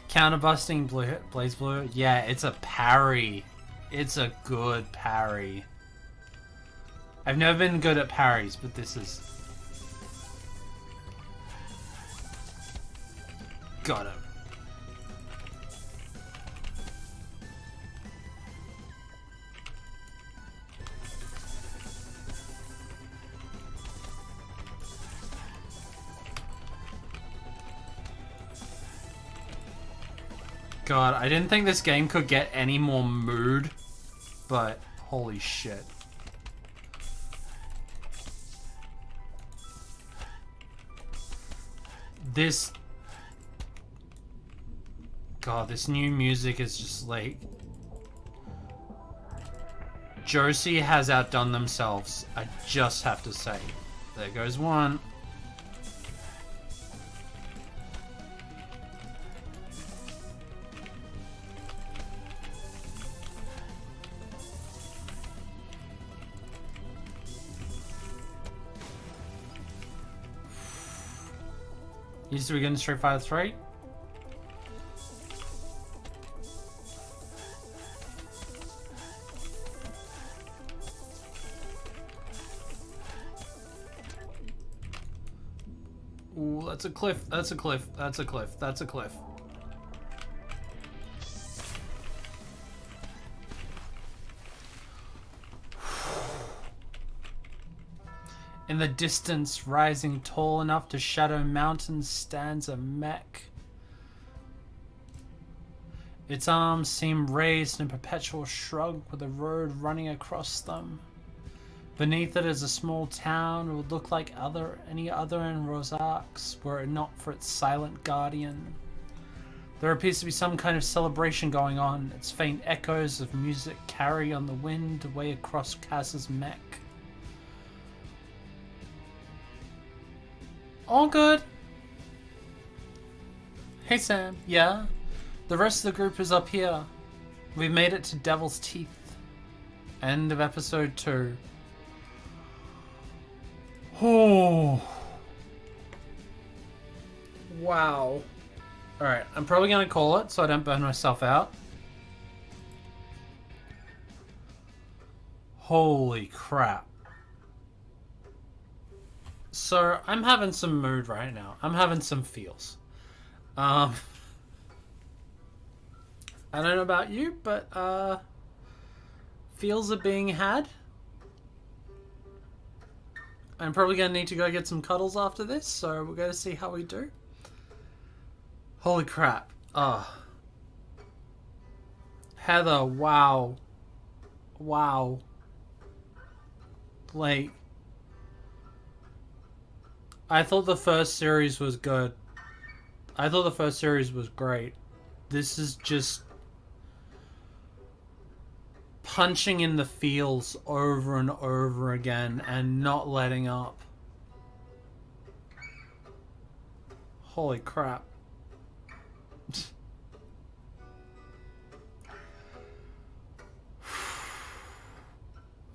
Counterbusting Blaze Blue. Yeah, it's a parry. It's a good parry. I've never been good at parries, but this is... Got him. God, I didn't think this game could get any more mood, but holy shit. This... God, this new music is just like... Josie has outdone themselves, I just have to say. There goes one. Used to be good in Street Fighter 3. Ooh, that's a cliff, that's a cliff, that's a cliff, that's a cliff. In the distance, rising tall enough to shadow mountains, stands a mech. Its arms seem raised in a perpetual shrug with a road running across them. Beneath it is a small town. It would look like any other in Rosarx were it not for its silent guardian. There appears to be some kind of celebration going on. Its faint echoes of music carry on the wind away across Kaz's mech. All good. Hey Sam, yeah? The rest of the group is up here. We've made it to Devil's Teeth. End of episode 2. Oh. Wow. Alright, I'm probably going to call it so I don't burn myself out. Holy crap. So, I'm having some mood right now. I'm having some feels. I don't know about you, but feels are being had. I'm probably going to need to go get some cuddles after this, so we're going to see how we do. Holy crap. Heather, wow. Wow. Like, I thought the first series was good. I thought the first series was great. This is just punching in the feels over and over again and not letting up. Holy crap.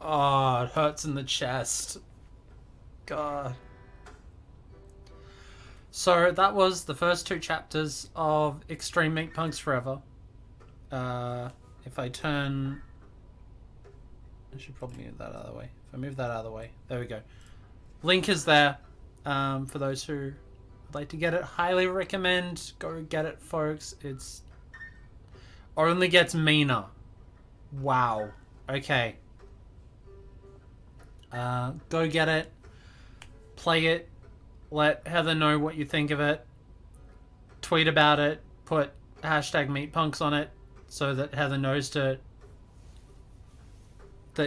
Oh, it hurts in the chest. God. So that was the first 2 chapters of Extreme Meatpunks Forever. If I turn... I should probably move that out of the way. If I move that out of the way. There we go. Link is there. For those who would like to get it, highly recommend. Go get it, folks. It's only gets meaner. Wow. Okay. Go get it. Play it. Let Heather know what you think of it. Tweet about it. Put hashtag meatpunks on it so that Heather knows that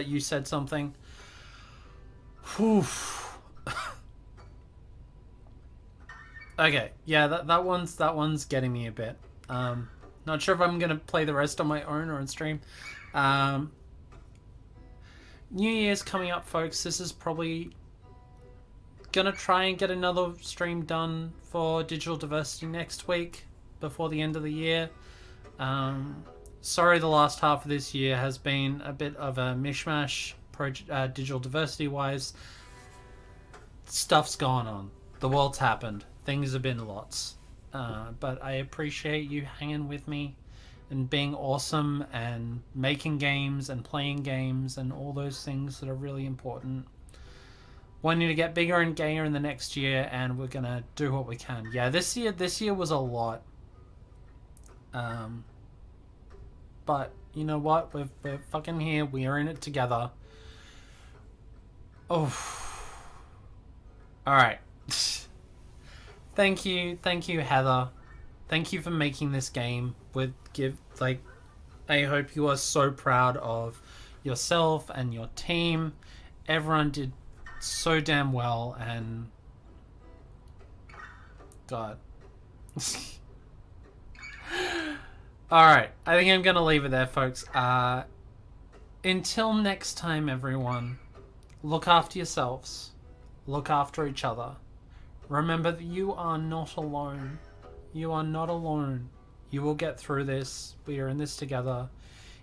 you said something. Whew. Okay, yeah, that one's getting me a bit. Not sure if I'm gonna play the rest on my own or on stream. New Year's coming up, folks. This is probably gonna try and get another stream done for digital diversity next week before the end of the year. Sorry, the last half of this year has been a bit of a mishmash, digital diversity wise. Stuff's gone on. The world's happened. Things have been lots. But I appreciate you hanging with me and being awesome and making games and playing games and all those things that are really important. Wanting to get bigger and gayer in the next year, and we're gonna do what we can. Yeah, this year was a lot. But you know what? We're fucking here. We are in it together. Oh. All right. Thank you, Heather. Thank you for making this game. I hope you are so proud of yourself and your team. Everyone did so damn well, and God. Alright, I think I'm gonna leave it there, folks. Until next time, everyone, look after yourselves. Look after each other. Remember that you are not alone. You are not alone. You will get through this. We are in this together.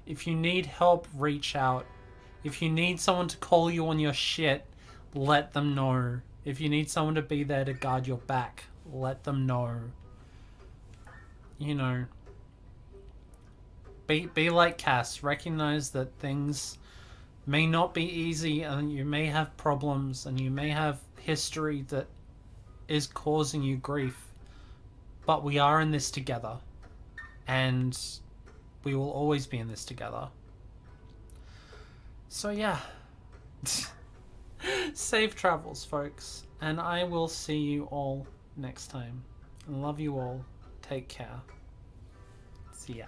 If you need help, reach out. If you need someone to call you on your shit, let them know. If you need someone to be there to guard your back, let them know. You know, be like Cass. Recognize that things may not be easy, and you may have problems, and you may have history that is causing you grief. But we are in this together, and we will always be in this together. So yeah. Safe travels, folks, and I will see you all next time. Love you all. Take care. See ya.